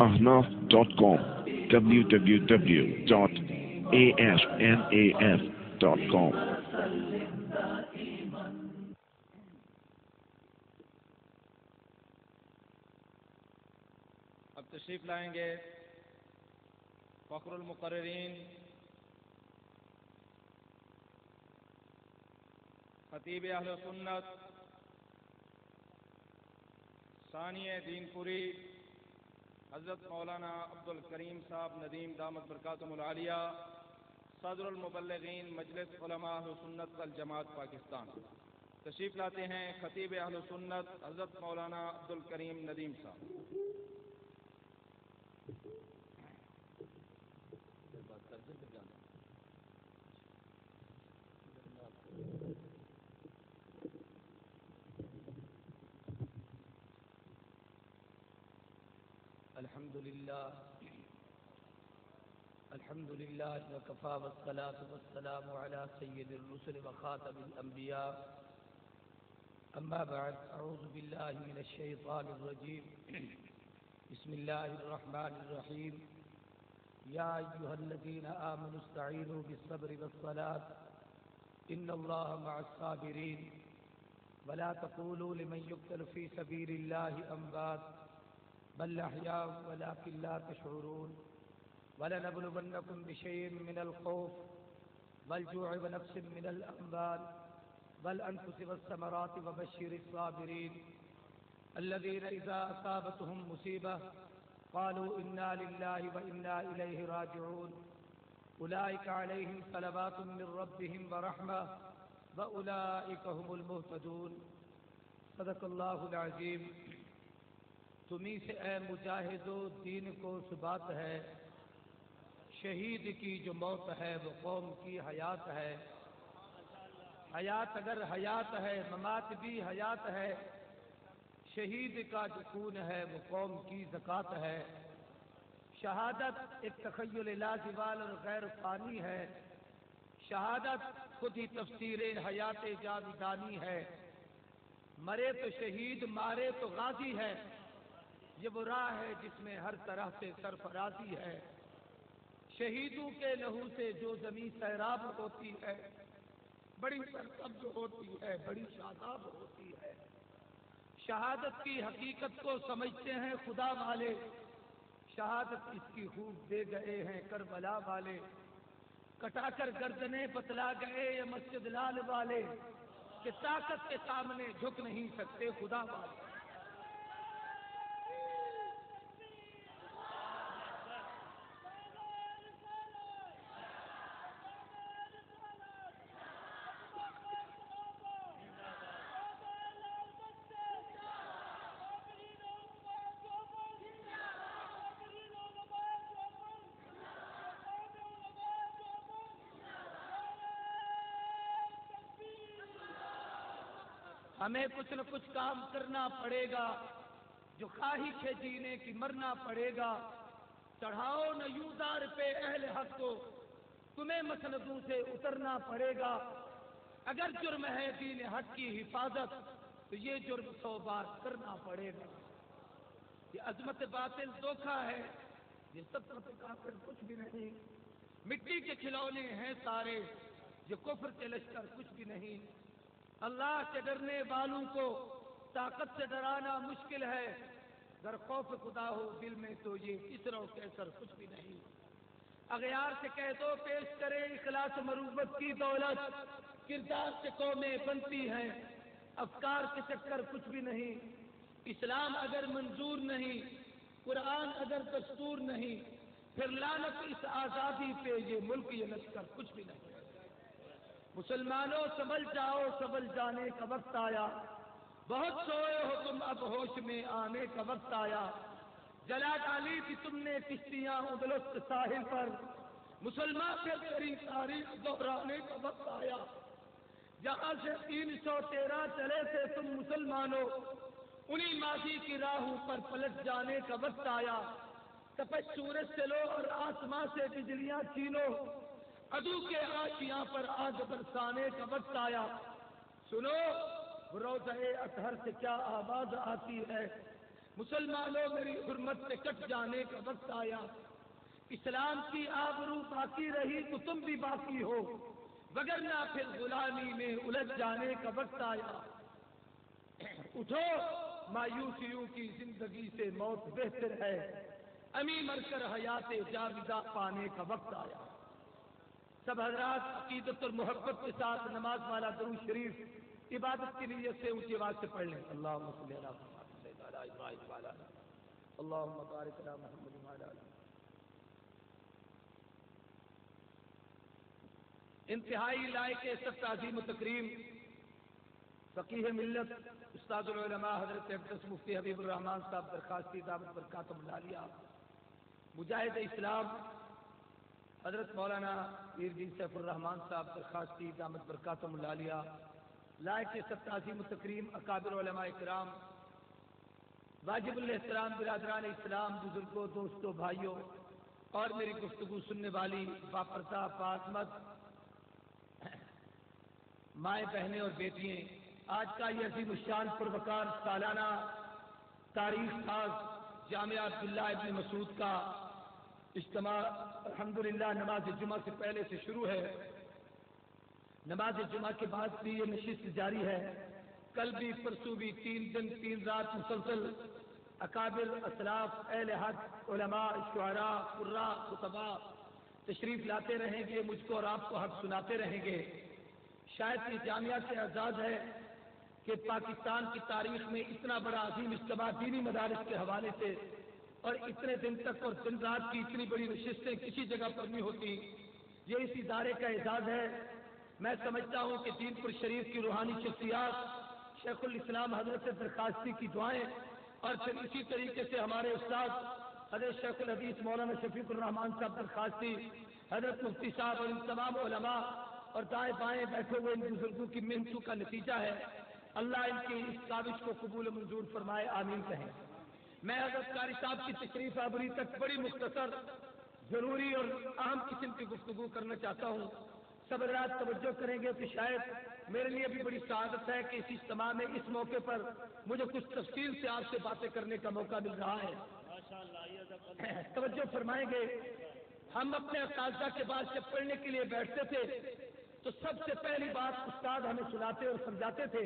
ahnaf.com, www.asnaf.com. اب تشریف لائیں گے فخر المقررین خطیب اہل سنت ثانی دین پوری حضرت مولانا عبد الکریم صاحب ندیم دامت برکاتہم العالیہ، صدر المبلغین مجلس علماء اہل سنت والجماعت پاکستان، تشریف لاتے ہیں خطیب اہل سنت حضرت مولانا عبد الکریم ندیم صاحب۔ الحمد لله وكفى والصلاة والسلام على سيد الرسل وخاتم الأنبياء. أما بعد، أعوذ بالله من الشيطان الرجيم. بسم الله الرحمن الرحيم. يا أيها الذين آمنوا استعينوا بالصبر والصلاة إن الله مع الصابرين ولا تقولوا لمن يقتل في سبيل الله أموات بل أحياء ولكن لا تشعرون. وَلَنَبْلُوَنَّكُمْ بِشَيْءٍ مِّنَ الْخَوْفِ وَالْجُوعِ وَنَقْصٍ مِّنَ الْأَمْوَالِ وَالْأَنفُسِ وَالثَّمَرَاتِ وَبَشِّرِ الصَّابِرِينَ الَّذِينَ إِذَا أَصَابَتْهُم مُّصِيبَةٌ قَالُوا إِنَّا لِلَّهِ وَإِنَّا إِلَيْهِ رَاجِعُونَ. أُولَٰئِكَ عَلَيْهِمْ صَلَوَاتٌ مِّن رَّبِّهِمْ وَرَحْمَةٌ وَأُولَٰئِكَ هُمُ الْمُهْتَدُونَ. صدق اللہ العظیم. تمہیں سے اے مجاہدو دین کو ثبات ہے، شہید کی جو موت ہے وہ قوم کی حیات ہے. حیات اگر حیات ہے ممات بھی حیات ہے. شہید کا جو خون ہے وہ قوم کی زکوٰۃ ہے. شہادت ایک تخیل لازوال اور غیر فانی ہے. شہادت خود ہی تفسیر حیات جاویدانی ہے. مرے تو شہید مارے تو غازی ہے، یہ وہ راہ ہے جس میں ہر طرح سے سرفرازی ہے. شہیدوں کے لہو سے جو زمین سیراب ہوتی ہے، بڑی سرسبز ہوتی ہے، بڑی شاداب ہوتی ہے. شہادت کی حقیقت کو سمجھتے ہیں خدا والے، شہادت اس کی خوب دے گئے ہیں کربلا والے. کٹا کر گردنیں بتلا گئے یہ مسجد لال والے، کہ طاقت کے سامنے جھک نہیں سکتے خدا والے. ہمیں کچھ نہ کچھ کام کرنا پڑے گا، جو خواہش ہے جینے کی مرنا پڑے گا. چڑھاؤ نہ یوں دار پہ اہل حق کو، تمہیں مسندوں سے اترنا پڑے گا. اگر جرم ہے دین حق کی حفاظت تو یہ جرم 100 بار کرنا پڑے گا. یہ عظمت باطل دھوکہ ہے، یہ سطرت کافر کچھ بھی نہیں. مٹی کے کھلونے ہیں سارے، یہ کفر کے لشکر کچھ بھی نہیں. اللہ سے ڈرنے والوں کو طاقت سے ڈرانا مشکل ہے، اگر خوف خدا ہو دل میں تو یہ کسر و کیسر کچھ بھی نہیں. اغیار سے کہہ دو پیش کرے اخلاص مروت کی دولت، کردار سے قومیں بنتی ہیں، افکار کے چکر کچھ بھی نہیں. اسلام اگر منظور نہیں، قرآن اگر دستور نہیں، پھر لعنت اس آزادی پہ یہ ملک یہ لشکر کچھ بھی نہیں. مسلمانوں سنبھل جاؤ، سنبھل جانے کا وقت آیا. بہت سوئے ہو تم، اب ہوش میں آنے کا وقت آیا. جلا ڈالی تھی تم نے کشتیاں اندلس ساحل پر، مسلمان پھر تیری تاریخ دہرانے کا وقت آیا. جہاں سے 313 چلے تھے تم مسلمانوں، انہی ماضی کی راہوں پر پلٹ جانے کا وقت آیا. تپش سورج سے لو اور آسمان سے بجلیاں چھینو، عدو کے آشیاں پر آگ برسانے کا وقت آیا. سنو روزہ اطہر سے کیا آواز آتی ہے، مسلمانوں میری حرمت سے کٹ جانے کا وقت آیا، اسلام کی آبرو باقی رہی تو تم بھی باقی ہو، وگرنہ پھر غلامی میں الجھ جانے کا وقت آیا۔ اٹھو مایوسیوں کی زندگی سے موت بہتر ہے، امی مر کر حیات جاویدہ پانے کا وقت آیا۔ سب حضرات عقیدت اور محبت کے ساتھ نماز والا درود شریف عبادت کی نیت سے اونچی آواز سے پڑھ لیں۔ اللہم صلی علی محمد وعلی ابراہیم وعلی آل اللہم بارک علی محمد وعلی آل۔ انتہائی لائق سب تعظیم و تکریم فقیہ ملت استاد العلماء حضرت اقدس مفتی حبیب الرحمان صاحب درخواستی دعوت برکاتہم العالیہ، مجاہد اسلام حضرت مولانا پیرجی سیف الرحمان صاحب درخواستی دعوت برکاتہم العالیہ، لائق سب تعظیم و تکریم اکابر علماء کرام، واجب الاحترام برادران اسلام، بزرگوں، دوستوں، بھائیوں اور میری گفتگو سننے والی باپردہ باعظمت مائیں، بہنیں اور بیٹیاں، آج کا یہ عظیم الشان پروقار سالانہ تاریخ ساز جامعہ عبداللہ ابن مسعود کا اجتماع الحمدللہ نماز جمعہ سے پہلے سے شروع ہے، نماز جمعہ کے بعد بھی یہ نشست جاری ہے، کل بھی پرسوں بھی 3 دن 3 رات مسلسل اکابر اسلاف اہل حق علماء شعراء قراء خطباء تشریف لاتے رہیں گے، مجھ کو اور آپ کو حق سناتے رہیں گے۔ شاید یہ جامعہ سے اعزاز ہے کہ پاکستان کی تاریخ میں اتنا بڑا عظیم اجتماع دینی مدارس کے حوالے سے اور اتنے دن تک اور دن رات کی اتنی بڑی نشستیں کسی جگہ پر نہیں ہوتی، یہ اس ادارے کا اعزاز ہے۔ میں سمجھتا ہوں کہ دین پور شریف کی روحانی شخصیات شیخ الاسلام حضرت درخواستی کی دعائیں اور پھر اسی طریقے سے ہمارے استاد حضرت شیخ الحدیث مولانا شفیق الرحمان صاحب درخواستی، حضرت مفتی صاحب اور ان تمام علماء اور دائیں بائیں بیٹھے ہوئے ان بزرگوں کی محنتوں کا نتیجہ ہے۔ اللہ ان کی اس کاوش کو قبول و منظور فرمائے، آمین کہیں۔ میں حضرت قاری صاحب کی تشریف آوری تک بڑی مختصر، ضروری اور اہم قسم کی گفتگو کرنا چاہتا ہوں۔ سب حضرات توجہ کریں گے تو شاید میرے لیے بھی بڑی سعادت ہے کہ اس اجتماع میں اس موقع پر مجھے کچھ تفصیل سے آپ سے باتیں کرنے کا موقع مل رہا ہے۔ توجہ فرمائیں گے، ہم اپنے اساتذہ کے بعد جب پڑھنے کے لیے بیٹھتے تھے تو سب سے پہلی بات استاد ہمیں سناتے اور سمجھاتے تھے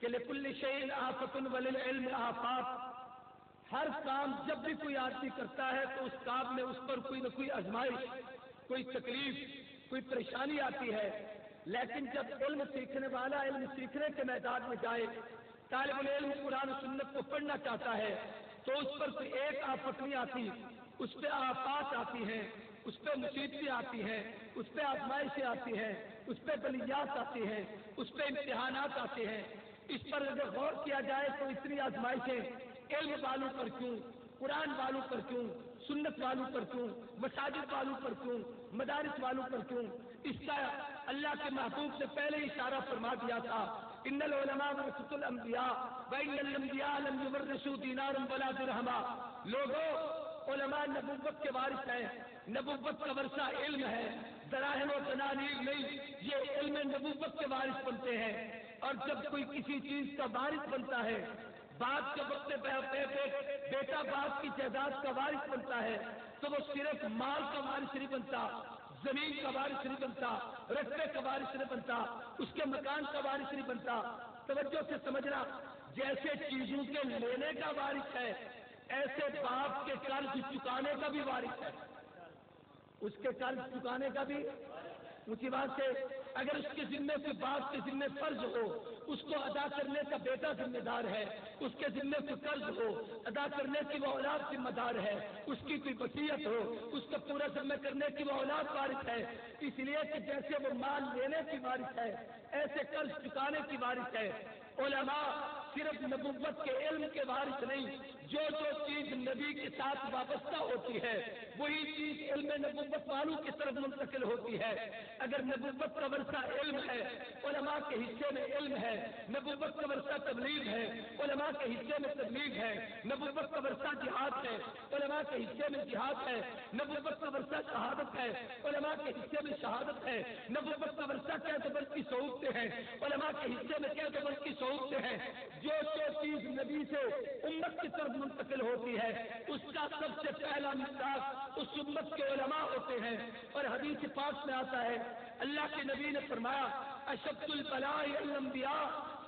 کہ لکل شیء آفۃ وللعلم آفات، ہر کام جب بھی کوئی آدمی کرتا ہے تو اس کام میں اس پر کوئی نہ کوئی آزمائش، کوئی تکلیف، کوئی پریشانی آتی ہے، لیکن جب علم سیکھنے والا علم سیکھنے کے میدان میں جائے، طالب العلم قرآن و سنت کو پڑھنا چاہتا ہے تو اس پر کوئی ایک آفت نہیں آتی، اس پہ آفات آتی ہیں، اس پہ مصیبتیں آتی ہیں، اس پہ آزمائشیں آتی ہیں، اس پہ بلیات آتی ہیں، اس پہ امتحانات آتے ہیں۔ اس پر اگر غور کیا جائے تو اتنی آزمائشیں علم والوں پر کیوں، قرآن والوں پر کیوں، سنت والوں پر کیوں، مساجد والوں پر کیوں، مدارس والوں پر کیوں؟ اس کا اللہ کے محبوب نے پہلے اشارہ فرما دیا تھا، ان العلماء ورثۃ الانبیاء وان الانبیاء لم یورثوا دینارا ولا درہما۔ لوگوں، علماء نبوت کے وارث ہیں، نبوت کا ورثہ علم ہے، دراہم و دنانیر نہیں، یہ علم نبوت کے وارث بنتے ہیں۔ اور جب کوئی کسی چیز کا وارث بنتا ہے، باپ کے وقت بیٹا باپ کی جائیداد کا وارث بنتا ہے تو وہ صرف مال کا وارث نہیں بنتا، زمین کا وارث نہیں بنتا، رقبے کا وارث نہیں بنتا، اس کے مکان کا وارث نہیں بنتا۔ توجہ سے سمجھنا، جیسے چیزوں کے لینے کا وارث ہے ایسے باپ کے قرض چکانے کا بھی وارث ہے، اس کے قرض چکانے کا بھی۔ اونچی بات سے اگر اس کے ذمے سے باپ کے ذمے فرض ہو، اس کو ادا کرنے کا بیٹا ذمہ دار ہے، اس کے ذمے سے قرض ہو ادا کرنے کی وہ اولاد ذمہ دار ہے، اس کی کوئی وصیت ہو اس کا پورا ذمہ کرنے کی وہ اولاد وارث ہے۔ اس لیے کہ جیسے وہ مال لینے کی وارث ہے ایسے قرض چکانے کی وارث ہے۔ علماء صرف نبوت کے علم کے وارث نہیں، جو چیز نبی کے ساتھ وابستہ ہوتی ہے وہی چیز علم نبوت والوں کی طرف منتقل ہوتی ہے۔ اگر نبوت کا ورثہ علم ہے، علماء کے حصے میں علم ہے، نبوت کا ورثہ تبلیغ ہے، علماء کے حصے میں تبلیغ ہے، نبوت کا ورثہ جہاد ہے، علماء کے حصے میں جہاد ہے، نبوت کا ورثہ شہادت ہے، علماء کے حصے میں شہادت ہے، نبوت کا ورثہ قید و بند کی صحبتیں ہیں، علماء کے حصے میں قید و بند کی صحبتیں ہیں۔ جو چیز نبی سے امت کی طرف منتقل ہوتی ہے اس کا سب سے پہلا مصداق اس امت کے علماء ہوتے ہیں. اور حدیث پاک میں آتا ہے اللہ کے نبی نے فرمایا اشد البلاء الانبیاء،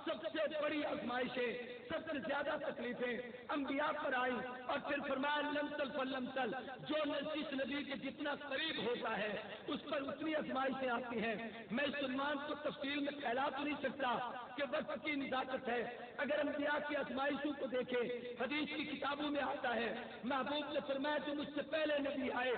سب سے بڑی آزمائشیں، سب سے زیادہ تکلیفیں انبیاء پر آئی. اور پھر فرمایا لم تل فلم تل، جو جس نبی کے جتنا قریب ہوتا ہے اس پر اتنی آزمائشیں آتی ہیں. میں اس عنوان کو تفصیل میں پھیلا تو نہیں سکتا کہ وقت کی نزاکت ہے. اگر انبیاء کی آزمائشوں کو دیکھیں حدیث کی کتابوں میں آتا ہے محبوب نے فرمایا جو مجھ سے پہلے نبی آئے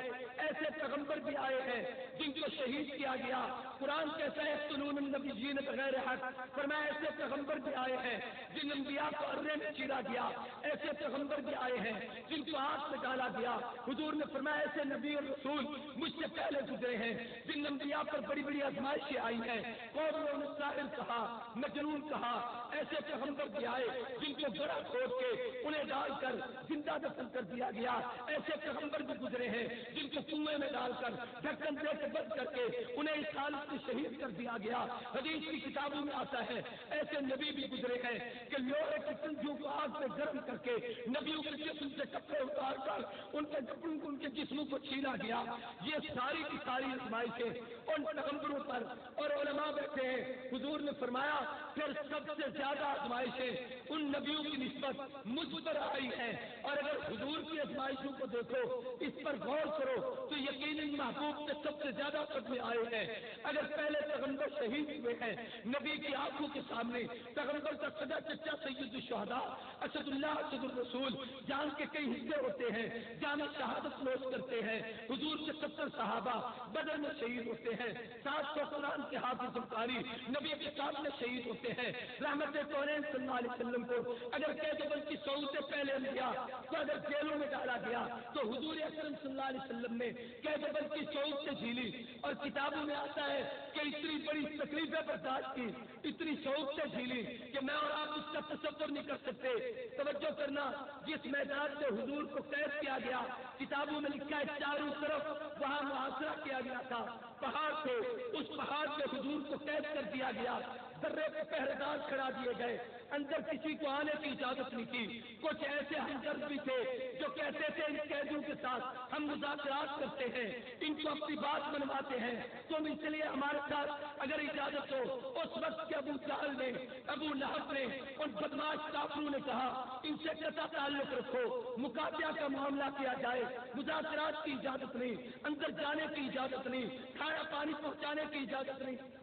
ایسے پیغمبر بھی آئے ہیں جن کو شہید کیا گیا. قرآن کہتا ہے یقتلون النبیین بغیر حق، فرمایا ایسے پیغمبر بھی آئے ہیں جن انبیاء کو ارے میں چیرا گیا. ایسے پیغمبر بھی آئے ہیں جن کو آگ میں ڈالا گیا. حضور نے فرمایا ایسے نبی اور رسول مجھ سے پہلے گزرے ہیں جن انبیاء پر بڑی بڑی آزمائشیں آئی ہیں. قوموں نے شاعر کہا، مجنون کہا. ایسے پیغمبر بھی آئے جن کو گڑھا کھود کے انہیں ڈال کر زندہ دفن کر دیا گیا. ایسے پیغمبر بھی گزرے ہیں جن کو کنویں میں ڈال کر ڈھکن دے کے بند کر کے انہیں اس حالت میں شہید کر دیا گیا. حدیث کی کتابوں میں آتا ہے ایسے نبی بھی گزرے ہیں کہ لوہے کی تنجیوں کو آگ میں گرم کر کے نبیوں کے جسم سے کپڑے اتار کر ان کے کپڑوں کو ان کے جسموں کو چھینا گیا. یہ ساری کی ساری آزمائشیں ان پیغمبروں پر اور علماء بیٹھے ہیں. حضور نے فرمایا پھر سب سے زیادہ آزمائشیں ان نبیوں کی نسبت مجھ پر آئی ہیں. اور اگر حضور کی آزمائشوں کو دیکھو اس پر غور کرو تو یقیناً محبوب کے سب سے زیادہ قدمے آئے ہیں. اگر پہلے پیغمبر شہید ہوئے ہیں نبی کی آنکھوں کے سامنے، پیغمبر کا سدا چچا سید الشہداء اسد اللہ اسد الرسول جان کے کئی حصے ہوتے ہیں، جان شہادت نوش کرتے ہیں. حضور کے 70 صحابہ بدر میں شہید ہوتے ہیں. 700 قرآن کے حافظ القاری نبی کے سامنے شہید ہوتے ہیں. رحمت کونین صلی اللہ علیہ وسلم کو اگر قید کی سعود سے پہلے انبیاء تو اگر جیلوں میں ڈالا گیا تو حضور اکرم صلی اللہ علیہ وسلم نے قید کی سعود سے جھیلی. اور کتابوں میں آتا ہے کہ اتنی بڑی تکلیفیں برداشت کی، اتنی شوق سے جھیلی کہ میں اور آپ اس کا تصور نہیں کر سکتے. توجہ کرنا، جس میدان سے حضور کو قید کیا گیا کتابوں میں لکھا ہے چاروں طرف وہاں محاصرہ کیا گیا تھا، پہاڑ تھے، اس پہاڑ پہ حضور کو قید کر دیا گیا. درے پہ پہرےدار کھڑا دیے گئے، اندر کسی کو آنے کی اجازت نہیں تھی. کچھ ایسے ہمدرد بھی تھے جو کہتے تھے ان قیدیوں کے ساتھ ہم مذاکرات کرتے ہیں، ان کو اپنی بات منواتے ہیں، تم اس لیے ہمارے ساتھ اگر اجازت ہو. اس وقت کے ابو جہل نے، ابو لہب نے، ان بدماش کافروں نے کہا ان سے قطع تعلق رکھو، مقابلہ کا معاملہ کیا جائے، مذاکرات کی اجازت نہیں، اندر جانے کی اجازت نہیں، کھانا پانی پہنچانے کی اجازت نہیں،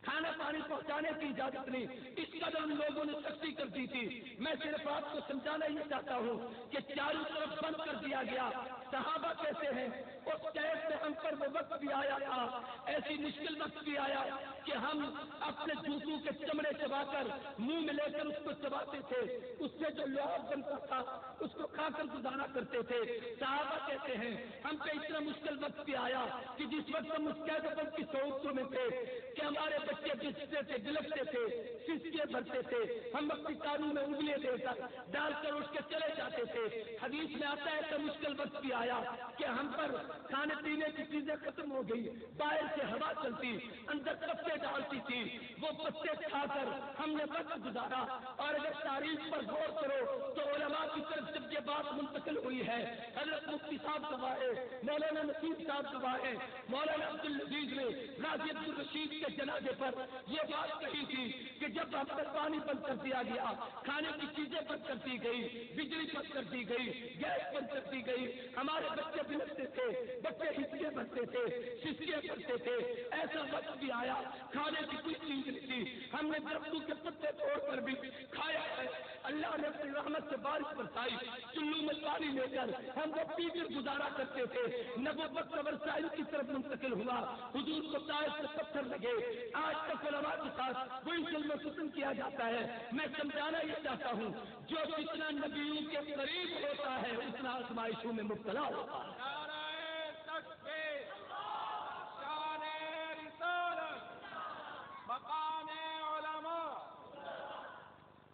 کھانا پانی پہنچانے کی اجازت نہیں. اس قدر ان لوگوں نے سختی کر دی تھی. میں صرف آپ کو سمجھانا یہ چاہتا ہوں کہ چاروں طرف بند کر دیا گیا. صحابہ کیسے ہیں؟ اس قید میں ہم پر وہ وقت بھی آیا تھا، ایسی مشکل وقت بھی آیا کہ ہم اپنے جوتوں کے چمڑے چبا کر منہ میں لے کر اس کو چباتے تھے، اس سے جو لعاب بنتا تھا اس کو کھا کر گزارا کرتے تھے. صحابہ کہتے ہیں ہم پہ اتنا مشکل وقت بھی آیا کہ جس وقت ہم اس قید بند کی صحبتوں میں تھے کہ ہمارے بچے بچتے تھے، بلکتے تھے، سسکے بھرتے تھے، ہم اپنی کانوں میں انگلیاں دے کر ڈال کر اٹھ کے چلے جاتے تھے. حدیث میں آتا ہے تو مشکل وقت بھی آیا کہ ہم پر کھانے پینے کی چیزیں ختم ہو گئی، باہر سے ہوا چلتی، اندر پتے ڈالتی تھی، وہ پتے کھا کر ہم نے وقت گزارا. اور اگر تاریخ پر غور کرو تو علماء کی طرف جب یہ بات منتقل ہوئی ہے، حضرت مفتی صاحب گواہ ہے، مولانا نصیر صاحب گواہ ہے، مولانا عبد العزیز نے راضی عبد الرشید کے جنازے پر یہ بات کہی تھی کہ جب ہم پر پانی بند کر دیا گیا، کھانے کی چیزیں بند کر دی گئی، بجلی بند کر دی گئی، گیس بند کر دی گئی، ہمارے بچے بلکتے تھے، بچے ہچکے بھرتے تھے، سسکے بھرتے تھے. ایسا وقت بھی آیا کھانے کی کوئی چیز نہیں تھی، ہم نے درختوں کے پتے توڑ کر بھی کھایا ہے. اللہ نے اپنی رحمت سے بارش برسائی، چلو میں پانی لے کر ہم وہ پی کر گزارا کرتے تھے. نبوت کا ورثہ ان کی طرف منتقل ہوا، حضور کو طائف سے پتھر لگے. آج تک علماء کے ساتھ وہی ظلم و ستم کیا جاتا ہے. میں سمجھانا یہ چاہتا ہوں جو جتنا نبیوں کے قریب ہوتا ہے اتنا آزمائشوں میں مبتلا ہوتا ہے.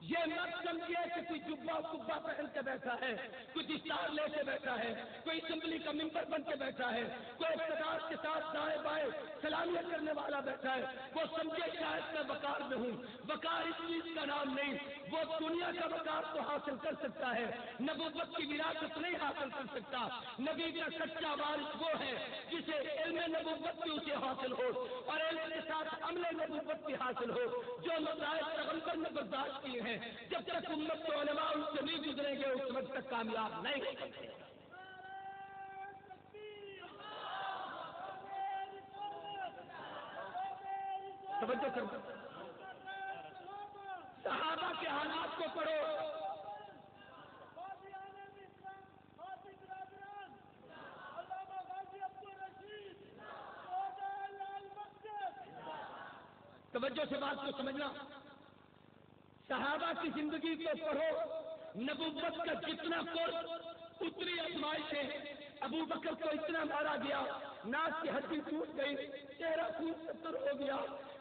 یہ مت سمجھیے کہ کوئی جبہ کبا پہن کے بیٹھا بیٹھا ہے، کوئی دستار لے کے بیٹھا ہے، کوئی اسمبلی کا ممبر بن کے بیٹھا ہے، کوئی اقتدار کے ساتھ دائیں بائیں سلامیاں کرنے والا بیٹھا ہے، وہ سمجھے شاید میں وقار میں ہوں۔ وقار اس چیز کا نام نہیں، وہ دنیا کا وقار تو حاصل کر سکتا ہے، نبوت کی وراثت نہیں حاصل کر سکتا۔ نبی کا سچا وارث وہ ہے جسے علم نبوت بھی اسے حاصل ہو اور علم کے ساتھ عمل نبوت بھی حاصل ہو۔ جو مسائل پیغمبر نے برداشت کیے ہیں، جب تک امت کے علماء ان سے نہیں گزریں گے اس وقت تک کامیاب نہیں ہو سکتے۔ توجہ کرو، صحابہ کے حالات کو پڑھو۔ توجہ سے بات کو سمجھنا، صحابہ کی زندگی کو پڑھو۔ نبوت کا جتنا کورس اتنی آزمائشیں، ابو بکر کو اتنا مارا گیا، ناک کی ہڈی ٹوٹ گئی، چہرہ خون ستر ہو گیا،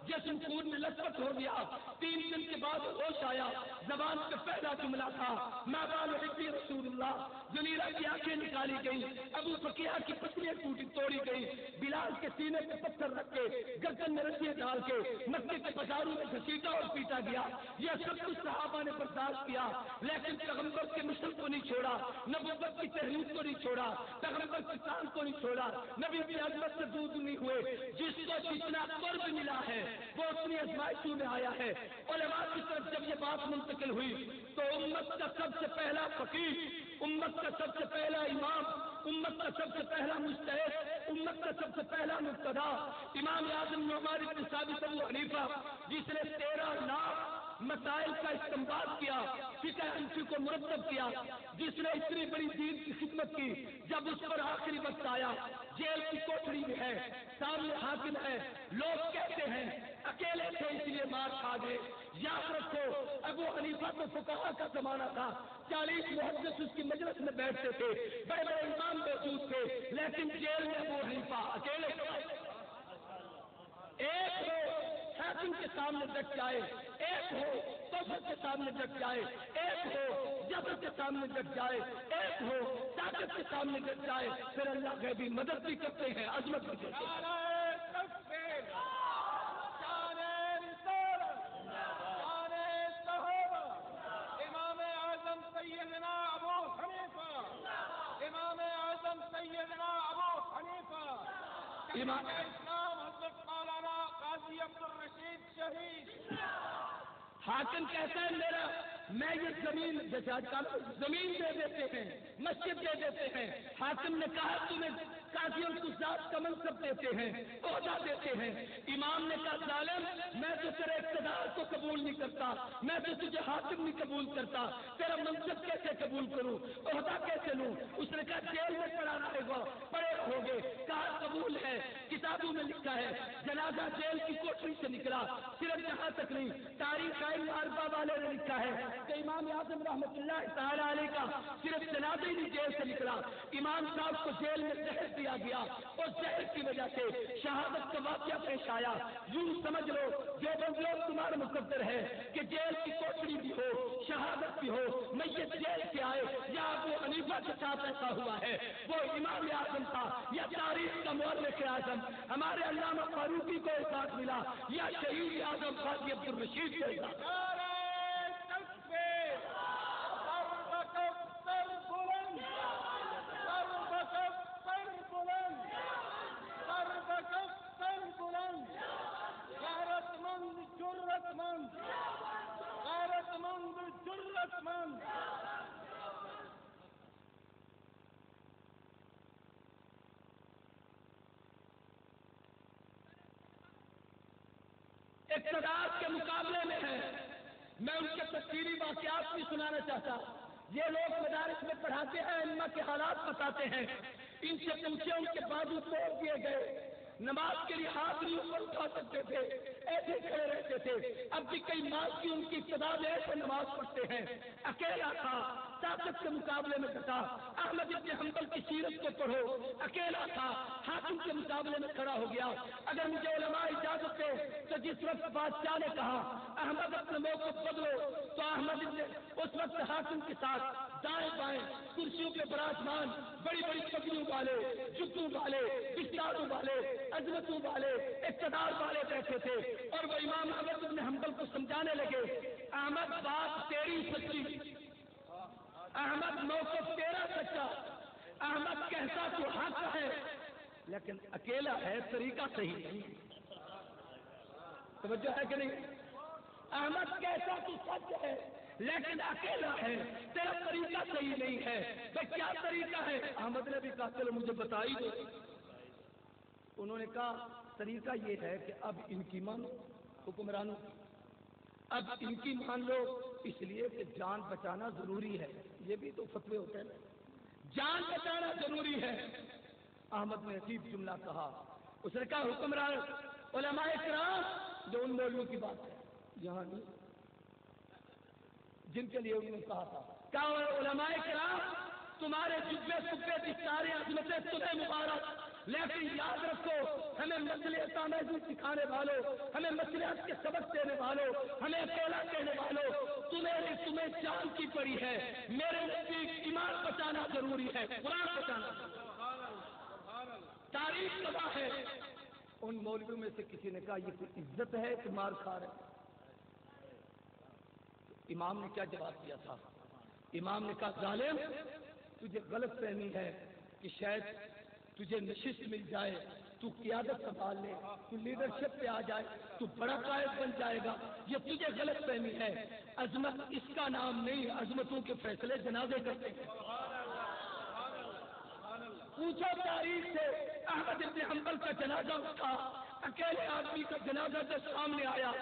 جسم خون میں لطپت ہو گیا، 3 دن کے بعد ہوش آیا، زبان پہ پہلا جملہ تھا ما بال حبی رسول اللہ، زنیرہ کی آنکھیں نکالی گئی، ابو فقیہ کی پسلیاں توڑی گئی، بلال کے سینے پہ پتھر رکھ کے گردن میں رسیاں ڈال کے مکے کے بازاروں میں گھسیٹا اور پیٹا گیا۔ یہ سب کچھ صحابہ نے برداشت کیا، لیکن پیغمبر کے مشن کو نہیں چھوڑا، نبوت کی تحریک کو نہیں چھوڑا، پیغمبر کی شان کو نہیں چھوڑا، نبی کی عظمت سے دور نہیں ہوئے۔ جس کو جتنا قرب ملا ہے وہ اتنی آزمائشوں میں آیا ہے۔ علماء کی طرف جب یہ بات منتقل ہوئی تو امت کا سب سے پہلا فقیہ، امت کا سب سے پہلا امام، امت کا سب سے پہلا مجتہد، امت کا سب سے پہلا مقتدا امام اعظم نعمان بن ثابت ابو حنیفہ، جس نے 13 لاکھ مسائل کا استنباط کیا، فقہ حنفی کو مرتب کیا، جس نے اتنی بڑی دین کی خدمت کی، جب اس پر آخری وقت آیا، جیل کی کوٹڑی میں ہے، سامنے حاکم ہے، لوگ کہتے ہیں اکیلے تھے اس لیے مار کھا گئے۔ یاد رکھو ابو حنیفہ تو فقہا کا زمانہ تھا، 40 محدث اس کی مجلس میں بیٹھتے تھے، بڑے بڑے امام موجود تھے، لیکن جیل میں ابو حنیفہ اکیلے تھے۔ ایک ہو حاکم کے سامنے ڈٹ جائے، ایک ہو طاقت کے سامنے ڈٹ جائے، ایک ہو جبر کے سامنے ڈٹ جائے، ایک ہو طاقت کے سامنے ڈٹ جائے، پھر اللہ غیبی مدد بھی کرتے ہیں، عظمت بھی کرتے ہیں۔ امام اعظم سیدنا ابو حنیفہ، امام اعظم سیدنا ابو حنیفہ، امام اسلام حضرت مولانا قاضی عبدالرشید شہید۔ حاکم کہتا ہے میرا میں یہ زمین جیسے آج کل زمین دے دیتے ہیں، مسجد دے دیتے ہیں، حاکم نے کہا تمہیں قاضی القضات کا منصب دیتے ہیں، عہدہ دیتے ہیں، امام نے کہا ظالم میں تو تیرے اقتدار کو قبول نہیں کرتا، میں تو تجھے حاکم نہیں قبول کرتا، تیرا منصب کیسے قبول کروں، عہدہ کیسے لوں؟ اس نے کہا جیل میں پڑا رہے گا، پڑے رہو گے، کہا قبول ہے، کتابوں میں لکھا ہے جنازہ جیل کی کوٹری سے نکلا، صرف یہاں تک نہیں، تاریخ معرفہ والے نے لکھا ہے کہ امام اعظم رحمۃ اللہ تعالی علیہ کا صرف جنازہ ہی جیل سے نکلا، امام صاحب کو جیل میں زہر دیا گیا اور زہر کی وجہ سے شہادت کا واقعہ پیش آیا۔ یوں سمجھ لو جو بندوں تمہارا مقدر ہے کہ جیل کی کوٹری بھی ہو، شہادت بھی ہو، میت جیل سے آئے، یا ابو حنیفہ کے ساتھ ایسا ہوا ہے، وہ امام اعظم تھا یا تاریخ کا مورخ اعظم ہمارے علامہ فاروقی کو احساس ملا یا شہید اعظم قاضی عبدالرشید کو احساس ملا۔ اقتدار کے مقابلے میں ہے، میں ان کے تفصیلی واقعات بھی سنانا چاہتا۔ یہ لوگ مدارس میں پڑھاتے ہیں، ائمہ کے حالات بتاتے ہیں، ان سے پوچھے ان کے بازو توڑ دیے گئے، نماز کے لیے ہاتھ نہیں اوپر اٹھا سکتے تھے، ایسے کھڑے رہتے تھے۔ اب بھی کئی ماضی ان کی ابتدا میں ایسے نماز پڑھتے ہیں، اکیلا تھا، طاقت کے مقابلے میں ڈٹا۔ احمد ابن حنبل کی سیرت کو پڑھو، اکیلا تھا، حاکم کے مقابلے میں کھڑا ہو گیا۔ اگر مجھے علماء اجازت دے تو جس وقت بادشاہ نے کہا احمد اپنے موقف بدلو، تو احمد نے اس وقت حاکم کے ساتھ دائیں بائیں کرسیوں پہ براجمان، بڑی بڑی پگڑیوں والے، جوتوں والے، بستاروں والے، عظمتوں والے، اقتدار والے بیٹھے تھے، اور وہ امام احمد بن حنبل کو سمجھانے لگے، احمد بات تیری سچی، احمد موقف تیرا سچا، احمد کہتا تو حق ہے لیکن اکیلا ہے، طریقہ صحیح نہیں۔ توجہ ہے کہ نہیں؟ احمد کہتا تو سچ ہے لیکن اکیلا ہے، تیرا طریقہ صحیح نہیں ہے۔ بھائی کیا طریقہ ہے؟ احمد نے بھی کہا چلو مجھے بتائی دو۔ انہوں نے کہا طریقہ یہ ہے کہ اب ان کی مانو، حکمرانوں کی اب ان کی مان لو، اس لیے کہ جان بچانا ضروری ہے۔ یہ بھی تو فتوے ہوتے ہیں، جان بچانا ضروری ہے۔ احمد نے عجیب جملہ کہا، اس نے کہا حکمران علماء کرام، جو ان مولویوں کی بات ہے یہاں نہیں، جن کے لیے انہوں نے کہا تھا، کہا علماء کرام تمہارے جبے سبے کی ساری عظمتیں تمہیں مبارک، لیکن یاد رکھو ہمیں مصلحت آمیزی سکھانے والوں، ہمیں مصلحت کے سبق دینے والوں، ہمیں اکیلا کہنے والوں، تمہیں جان کی پڑی ہے۔ میرے نزدیک ایمان بچانا ضروری ہے، قرآن بچانا۔ تاریخ گواہ ہے، ان مولویوں میں سے کسی نے کہا یہ کوئی عزت ہے کہ مار کھا رہے؟ امام نے کیا جواب دیا تھا؟ امام نے کہا ظالم، تجھے غلط فہمی ہے کہ شاید تجھے نشست مل جائے، تو قیادت سنبھال لے، تو لیڈرشپ پہ آ جائے، تو بڑا قائد بن جائے گا، یہ تجھے غلط فہمی ہے۔ عظمت اس کا نام نہیں، عظمتوں کے فیصلے جنازے کرتے ہیں۔ پوچھو تاریخ سے، احمد ابن حنبل کا جنازہ اٹھا، اکیلے آدمی کا جنازہ جب سامنے آیا،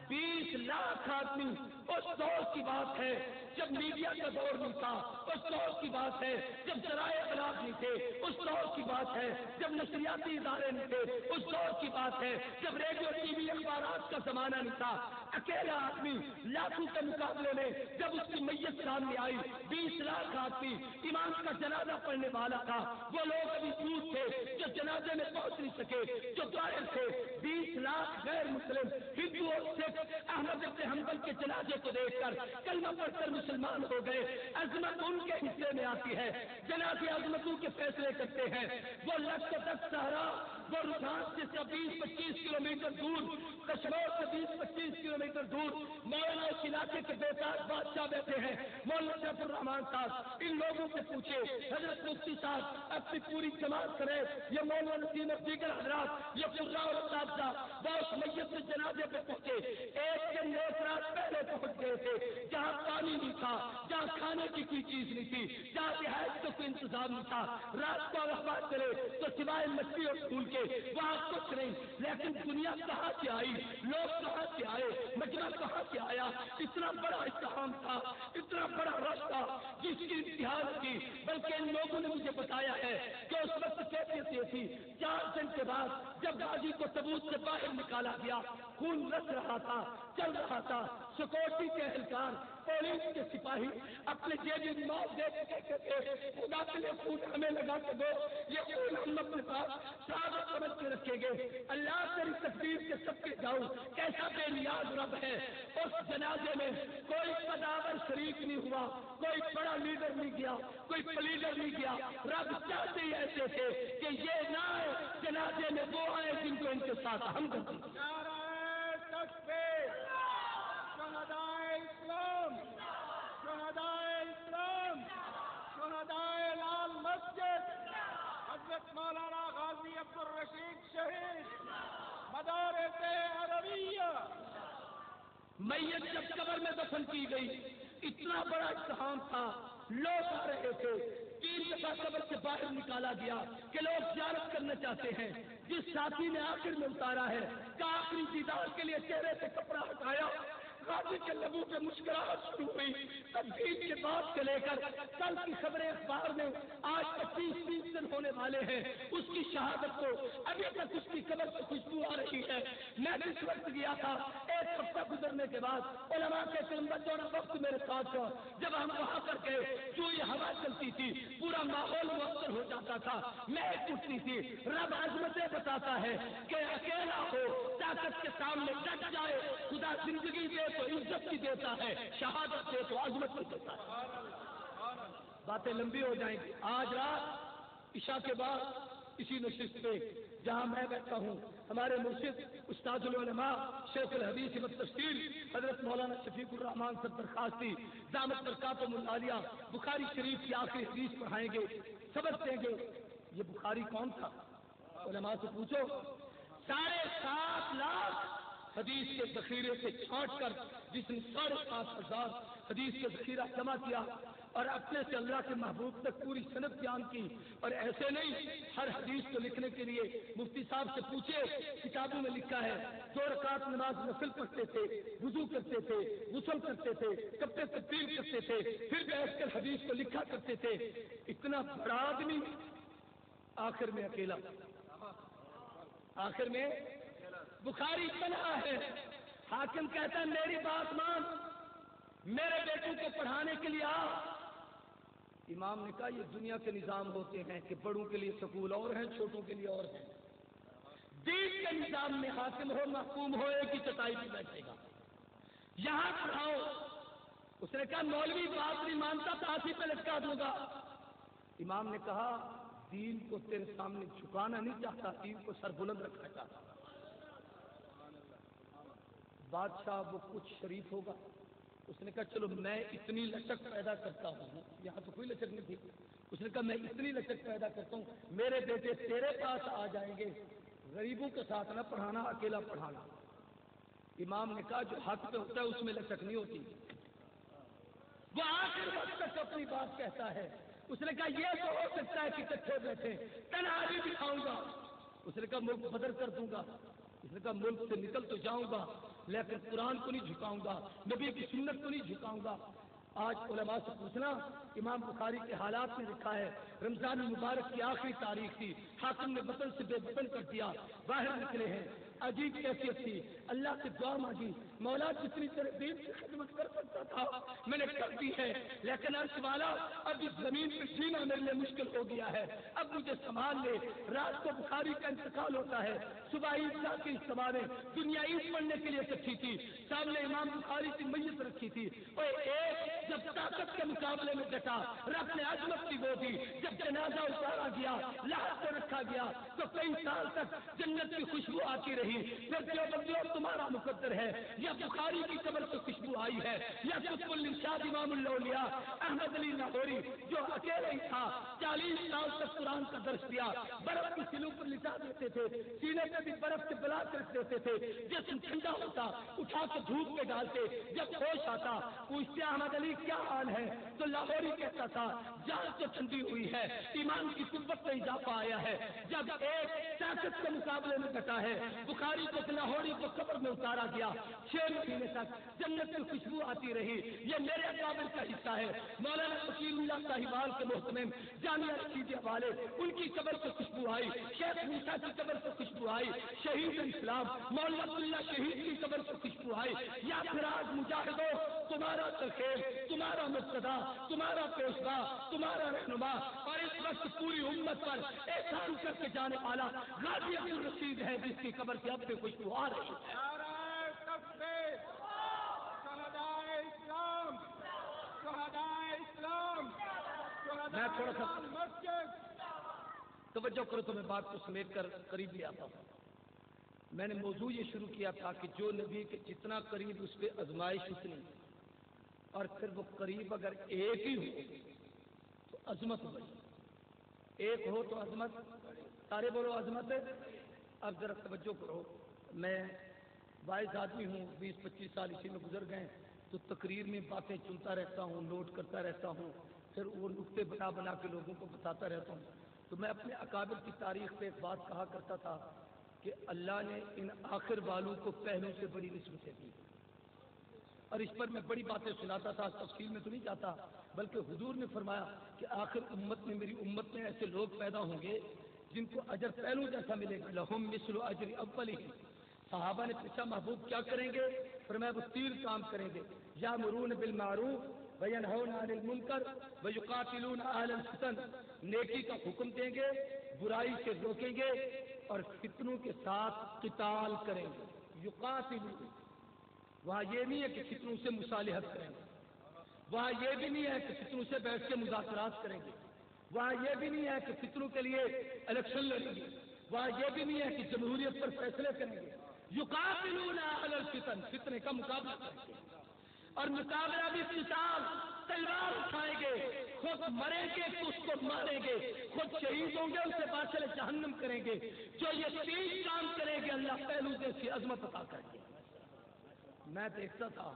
20 لاکھ آدمی، اس دور کی بات ہے جب میڈیا کا دور نہیں تھا، اس دور کی بات ہے جب ذرائع ابلاغ نہیں تھے، اس دور کی بات ہے جب نشریاتی ادارے نہیں تھے، اس دور کی بات ہے جب ریڈیو ٹی وی اخبارات کا زمانہ نہیں تھا۔ اکیلا آدمی لاکھوں کے مقابلے میں جب اس کی میت سامنے آئی، 20 لاکھ آدمی امام کا جنازہ پڑھنے والا تھا، وہ لوگ ابھی دور تھے جو جنازے میں پہنچ نہیں سکے، جو غائب تھے، 20 لاکھ غیر مسلم ہندو اور سکھ احمد ابن حنبل کے جنازے کو دیکھ کر کلمہ پڑھ کر مسلمان ہو گئے۔ عظمت ان کے حصے میں آتی ہے، جنازے عظمتوں کے فیصلے کرتے ہیں۔ وہ لشکر تک صحرا، وہ رجحان سے 20-25 کلومیٹر دور، کشمیر سے 20-25 کلومیٹر دور، مولانا اس علاقے کے بیتاج بادشاہ بیٹھے ہیں، مولانا سیف الرحمان صاحب۔ ان لوگوں سے پوچھے حضرت مفتی صاحب اپنی پوری جماعت کرے، یہ مولانا نسیم اور دیگر حضرات، یہ قرا اور اساتذہ، وہ اس میت کے جنازے پہ پہنچے، ایک دن ایک رات پہلے پہنچ گئے تھے، جہاں پانی نہیں تھا، جہاں کھانے کی کوئی چیز نہیں تھی، جہاں رہائش کا کوئی انتظام نہیں تھا۔ رات کو اخبار کرے تو سوائے مچھلی اور پھول کے وہاں کچھ نہیں، لیکن دنیا کہاں سے آئی، لوگ کہاں سے آئے، مجمع کہاں سے آیا، اتنا بڑا اتحام تھا، اتنا بڑا رش تھا جس کی انتہا تھی۔ بلکہ ان لوگوں نے مجھے بتایا ہے کہ اس وقت کیفیت یہ تھی، 4 دن کے بعد جب غازی کو تبوت سے باہر نکالا گیا، خون رس رہا تھا، چل رہا تھا، سیکورٹی کے اہلکار، پولیس کے سپاہی اپنے جیبی مال دے کے کہتے تھے خدا کے لیے خون ہمیں لگا کے دو، یہ خون ہم اپنے پاس شہادت سمجھ کے رکھیں گے۔ اللہ تیری تقدیر کے سب کے جاؤ، کیسا بے نیاز رب ہے۔ اس جنازے میں کوئی قداور شریک نہیں ہوا، کوئی بڑا لیڈر نہیں گیا، کوئی پلیڈر نہیں گیا، رب چاہتے ہی ایسے تھے کہ یہ نہ آئے جنازے میں وہ آئے جن کو ان کے ساتھ ہم کرتے ہیں۔ شہدائے اسلام، شہدائے اسلام، شہدائے لال مسجد، حضرت مولانا غازی عبدالرشید شہید، مدارس عربیہ۔ میت جب قبر میں دفن کی گئی، اتنا بڑا اتحام تھا، لوگ آ رہے تھے، 3 دفعہ قبر سے باہر نکالا گیا کہ لوگ زیارت کرنا چاہتے ہیں۔ جس ساتھی نے آخر میں اتارا ہے کہ آخری دیدار کے لیے چہرے سے کپڑا ہٹایا، غازی کے لبوں پہ مسکراہٹ شروع ہوئی۔ تبدیل کے بعد سے لے کر کل کی خبریں اخبار میں آج 25-30 دن ہونے والے ہیں، اس کی شہادت کو ابھی تک اس کی قبر سے خوشبو آ رہی ہے۔ میں جس وقت گیا تھا، ایک ہفتہ گزرنے کے بعد علماء کے سنت اور وقت میرے ساتھ تھا، جب ہم وہاں پر گئے جو یہ ہوا چلتی تھی پورا ماحول مؤثر ہو جاتا تھا، میں اٹھتی تھی۔ رب عظمتیں بتاتا ہے کہ اکیلا ہو طاقت کے سامنے ڈٹ جائے، خدا زندگی دے تو عزت کی دیتا ہے، شہادت دے تو عظمت کی دیتا ہے۔ باتیں لمبی ہو جائیں گی۔ آج رات عشاء کے بعد اسی نشست پہ جہاں میں بیٹھا ہوں، ہمارے مرشد استاد العلماء شیخ الحدیث و تفسیر حضرت مولانا شفیق الرحمان سے درخواستی دامت برکاتہم العالیہ بخاری شریف کی آخری حدیث پڑھائیں گے، سبق دیں گے۔ یہ بخاری کون تھا؟ علماء سے پوچھو۔ 7.5 لاکھ حدیث کے ذخیرے سے چھانٹ کر جس نے 7,500 حدیث کے ذخیرہ جمع کیا اور اپنے سے اللہ کے محبوب تک پوری سند بیان کی۔ اور ایسے نہیں، ہر حدیث کو لکھنے کے لیے مفتی صاحب سے پوچھے، کتابوں میں لکھا ہے 2 رکعت نماز نفل پڑھتے تھے، وضو کرتے تھے، غسل کرتے تھے، کپڑے تبدیل کرتے تھے، پھر بیٹھ کر حدیث کو لکھا کرتے تھے۔ اتنا بڑا آدمی آخر میں اکیلا، آخر میں بخاری تنہا ہے۔ حاکم کہتا ہے میری بات مان، میرے بیٹوں کو پڑھانے کے لیے آ۔ امام نے کہا یہ دنیا کے نظام ہوتے ہیں کہ بڑوں کے لیے سکول اور ہیں، چھوٹوں کے لیے اور ہیں۔ دین کے نظام میں حاکم ہو محکوم ہو ایک ہی چٹائی پہ بیٹھے گا، یہاں پڑھاؤ۔ اس نے کہا مولوی بات نہیں مانتا تو ہاتھی پہ لٹکا دوں گا۔ امام نے کہا دین کو تیرے سامنے جھکانا نہیں چاہتا، دین کو سر بلند رکھنا چاہتا۔ بادشاہ وہ کچھ شریف ہوگا، اس نے کہا چلو میں اتنی لچک پیدا کرتا ہوں، یہاں تو کوئی لچک نہیں تھی، اس نے کہا میں اتنی لچک پیدا کرتا ہوں میرے بیٹے تیرے پاس آ جائیں گے، غریبوں کے ساتھ نہ پڑھانا، اکیلا پڑھانا۔ امام نے کہا جو حق پہ ہوتا ہے اس میں لچک نہیں ہوتی۔ وہ آخر وقت تک اپنی بات کہتا ہے۔ اس نے کہا یہ تو ہو سکتا ہے کہ کٹھے بیٹھے تنہائی بھی کھاؤں گا۔ اس نے کہا ملک بدل کر دوں گا۔ اس نے کہا ملک سے نکل تو جاؤں گا لیکن قرآن کو نہیں جھکاؤں گا، نبی کی سنت کو نہیں جھکاؤں گا۔ آج علماء سے پوچھنا، امام بخاری کے حالات میں لکھا ہے رمضان المبارک کی آخری تاریخ تھی، حاکم نے وطن سے بے وطن کر دیا، باہر نکلے ہیں، عجیب کیفیت تھی، اللہ سے دعا مانگی، مولا جتنی تیرے دین کی خدمت کر سکتا تھا میں نے کر دی ہے، لیکن عرش والا اب اس زمین پہ جینا میرے لیے مشکل ہو گیا ہے، اب مجھے سنبھال لے۔ رات کو بخاری کا انتقال ہوتا ہے، صبح عیدگاہ کے اجتماع میں دنیا عید پڑھنے کے لیے اکٹھی تھی، سامنے امام بخاری کی میت رکھی تھی، اور ایک جب طاقت کے مقابلے میں ڈٹا، رب نے عظمت کی وہ دی، جب جنازہ اتارا گیا، لاش کو رکھا گیا تو کئی سال تک جنت کی خوشبو آتی رہی۔ پھر جو بندیوں تمہارا مقدر ہے، یا بخاری کی قبر سے خوشبو آئی ہے، یا قطب الارشاد امام الاولیاء احمد علی لاہوری جو اکیلے ہی تھا 40 سال تک قرآن کا درس دیا، برف کی سلوں پر لٹا دیتے تھے، سینے پہ بھی برف کے بلاک رکھ دیتے تھے، جسم ٹھنڈا ہوتا اٹھا کے دھوپ میں ڈالتے، جب ہوش آتا پوچھتے احمد علی کیا حال ہے تو لاہوری کہتا تھا جان تو ٹھنڈی ہوئی ہے، ایمان کی قوت میں اضافہ آیا ہے۔ جب ایک طاقت کے مقابلے میں ڈٹا ہے، بخاری کو لاہوری کو قبر میں اتارا گیا، 6 مہینے تک جنت کی خوشبو آتی رہی۔ یہ میرے قابل کا حصہ ہے، مولانا وکیل اللہ صاحبال کے محتمم جامعہ رشیدیہ والے، ان کی قبر سے خوشبو آئی، شیخ موسیٰ کی قبر سے خوشبو آئی، شہید اسلام مولانا عبداللہ شہید کی قبر سے خوشبو آئی۔ یا پھر آج مجاہدوں تمہارا تخیل، تمہارا مقتدا، تمہارا پیشوا، تمہارا رہنما، اور اس وقت پوری امت پر احسان کر کے جانے والا غازی عبد الرشید ہے جس کی قبر سے اب بھی خوشبو آ رہی ہے۔ نعرہ تکبیر، شہدائے اسلام، شہدائے اسلام، میں تھوڑا سا مسجد۔ توجہ کرو تو میں بات کو سمیٹ کر قریب لے آتا ہوں۔ میں نے موضوع یہ شروع کیا تھا کہ جو نبی کے جتنا قریب اس پہ آزمائش اتنی، اور پھر وہ قریب اگر ایک ہی ہو تو عظمت بڑی، ایک ہو تو عظمت، سارے بولو عظمت ہے۔ اب ذرا توجہ کرو، میں باعث آدمی ہوں، 20-25 سال اسی میں گزر گئے، تو تقریر میں باتیں چنتا رہتا ہوں، نوٹ کرتا رہتا ہوں، پھر وہ نقطے بنا بنا کے لوگوں کو بتاتا رہتا ہوں۔ تو میں اپنے اکابر کی تاریخ پہ ایک بات کہا کرتا تھا کہ اللہ نے ان آخر والوں کو پہلوں سے بڑی نسبتیں دی، اور اس پر میں بڑی باتیں سناتا تھا، تفصیل میں تو نہیں جاتا، بلکہ حضور نے فرمایا کہ آخر امت میں، میری امت میں ایسے لوگ پیدا ہوں گے جن کو اجر پہلو جیسا ملے گا، لہم مثل اجر اولہم۔ صحابہ نے پوچھا محبوب کیا کریں گے؟ فرمایا وہ 3 کام کریں گے، یامرون بالمعروف وینہون عن المنکر ویقاتلون اہل الفتن، نیکی کا حکم دیں گے، برائی سے روکیں گے اور فتنوں کے ساتھ قتال کریں گے۔ یقاتلون، وہاں یہ نہیں ہے کہ فتنوں سے مصالحت کریں گے، وہاں یہ بھی نہیں ہے کہ فتنوں سے بیٹھ کے مذاکرات کریں گے، وہاں یہ بھی نہیں ہے کہ فتنوں کے لیے الیکشن لڑیں گے، وہاں یہ بھی نہیں ہے کہ جمہوریت پر فیصلے کریں گے۔ یقاتلون اہل الفتن، فتنے کا مقابلہ کریں گے، اور مقابلہ بھی قتال، تلوار اٹھائیں گے، خود مریں گے تو اس کو ماریں گے، خود شہید ہوں گے، اسے باطل جہنم کریں گے۔ جو یہ 3 کام کریں گے اللہ پہلو جیسی عظمت عطا کریں گے۔ میں دیکھتا تھا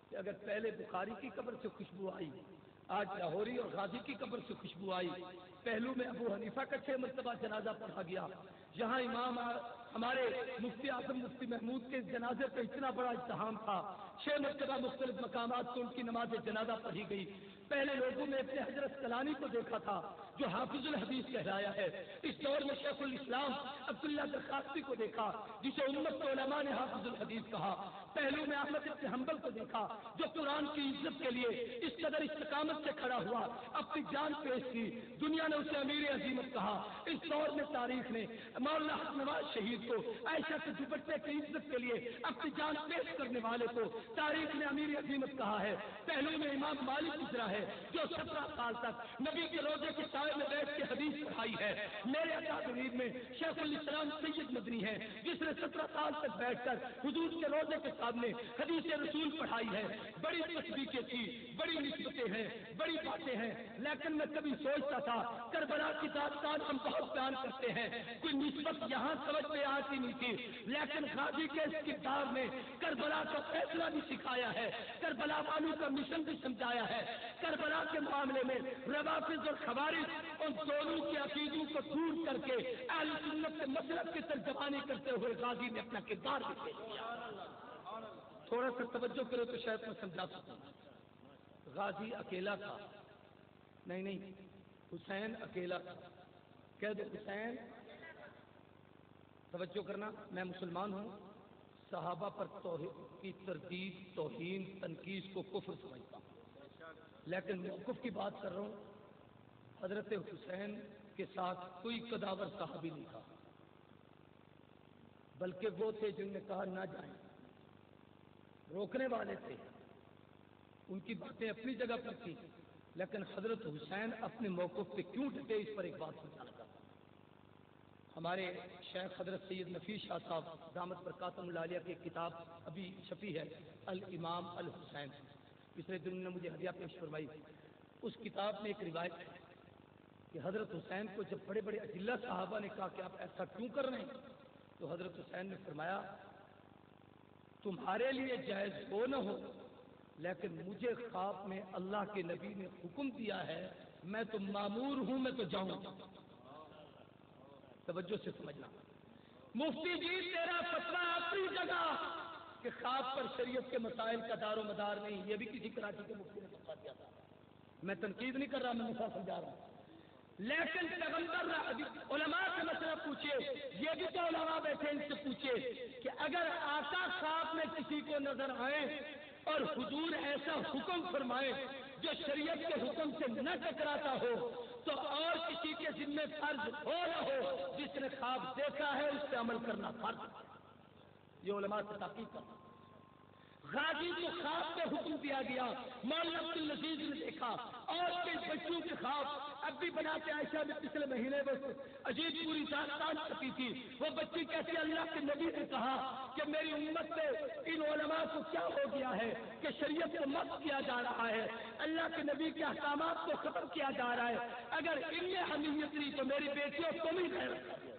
کہ اگر پہلے بخاری کی قبر سے خوشبو آئی، آج لاہوری اور غازی کی قبر سے خوشبو آئی، پہلو میں ابو حنیفہ کا 6 مرتبہ جنازہ پڑھا گیا، جہاں امام ہمارے مفتی اعظم مفتی محمود کے جنازے پہ اتنا بڑا اجتہام تھا، 6 مرتبہ مختلف مقامات کو ان کی نماز جنازہ پڑھی گئی۔ پہلے لوگوں نے اپنے حضرت کلانی کو دیکھا تھا جو حافظ الحدیث کہلایا ہے، اس دور میں شیخ الاسلام عبداللہ درخاستی کو دیکھا جسے امت کے علماء نے حافظ الحدیث کہا، پہلو میں احمد بن حنبل کو دیکھا جو قرآن کی عزت کے لیے اس قدر استقامت سے کھڑا ہوا، اپنی جان پیش کی، دنیا نے اسے امیر عظیمت کہا۔ اس دور میں تاریخ نے مولانا حق نواز شہید کو، عائشہ کے دوپٹے کی عزت کے لیے اپنی جان پیش کرنے والے کو تاریخ نے امیر عظیمت کہا ہے۔ پہلو میں امام مالک گزرا ہے جو 17 سال تک نبی کے روزے کے سائے میں بیٹھ کے حدیث پڑھائی ہے۔ میرے اکابرین میں شیخ الاسلام سید مدنی ہے جس نے 17 سال تک بیٹھ کر حضور کے روزے کے سامنے حدیث رسول پڑھائی ہے۔ بڑی تصدیقیں تھی، بڑی نسبتیں ہیں، بڑی باتیں ہیں، لیکن میں کبھی سوچتا تھا کربلا کی داستان ہم بہت بیان کرتے ہیں، کوئی نسبت یہاں سمجھ میں آتی نہیں تھی، لیکن غازی کے اس کردار نے کربلا کا فیصلہ بھی سکھایا ہے، کربلا والوں کا مشن بھی سمجھایا ہے۔ کربلا کے معاملے میں روافض اور خوارج ان دونوں کے عقیدوں کو دور کر کے اہل سنت کے مسلک کی ترجمانی کرتے ہوئے غازی نے اپنا کردار بھی پیش کیا۔ تھوڑا سا توجہ کرو تو شاید میں سمجھا سکوں۔ غازی اکیلا تھا؟ نہیں، حسین اکیلا تھا۔ کہہ دو حسین، توجہ کرنا، میں مسلمان ہوں، صحابہ پر کی تردید، توہین، تنقید کو کفر سمجھتا ہوں، لیکن موقف کی بات کر رہا ہوں۔ حضرت حسین کے ساتھ کوئی قداور صحابی نہیں تھا، بلکہ وہ تھے جن نے کہا نہ جائیں، روکنے والے تھے، ان کی باتیں اپنی جگہ پر تھیں، لیکن حضرت حسین اپنے موقف پہ کیوں ڈٹے، اس پر ایک بات سمجھانا چاہتا ہوں۔ ہمارے شیخ حضرت سید نفیس شاہ صاحب دامت برکاتہم العالیہ کی کتاب ابھی چھپی ہے، الامام الحسین، پچھلے دن نے مجھے ہدیہ پیش فرمائی۔ اس کتاب میں ایک روایت ہے کہ حضرت حسین کو جب بڑے بڑے اجلہ صحابہ نے کہا کہ آپ ایسا کیوں کر رہے ہیں، تو حضرت حسین نے فرمایا تمہارے لیے جائز ہو نہ ہو، لیکن مجھے خواب میں اللہ کے نبی نے حکم دیا ہے، میں تو مامور ہوں، میں تو جاؤں۔ توجہ سے سمجھنا، مفتی جی تیرا فتویٰ اپنی جگہ کہ خواب پر شریعت کے مسائل کا دار و مدار نہیں، یہ بھی کسی کراچی کے مفتی نے فتویٰ دیا تھا، میں تنقید نہیں کر رہا، میں مسئلہ سمجھا رہا ہوں۔ لیکن پیغمبر علماء سے مسئلہ پوچھے، یہ بھی تو علماء بیٹھے ان سے پوچھے کہ اگر آقا خواب میں کسی کو نظر آئے اور حضور ایسا حکم فرمائے جو شریعت کے حکم سے نہ ٹکراتا ہو، تو اور کسی کے ذمہ فرض ہو نہ ہو، جس نے خواب دیکھا ہے اس پہ عمل کرنا فرض ہے۔ یہ علماء سے تحقیق کرنا۔ غازی کو خواب پہ حکم دیا گیا، مولانا عبد العزیز نے دیکھا، اور کئی بچوں کے خواب اب بھی بناتے، عائشہ نے پچھلے مہینے میں عجیب پوری داستان چھپی تھی، وہ بچی کہتی اللہ کے نبی نے کہا کہ میری امت میں ان علماء کو کیا ہو گیا ہے کہ شریعت کو مست کیا جا رہا ہے، اللہ کے نبی کے احکامات کو ختم کیا جا رہا ہے، اگر ان میں حمیت نہیں تو میری بیٹیوں تم ہی غیرت کر دو۔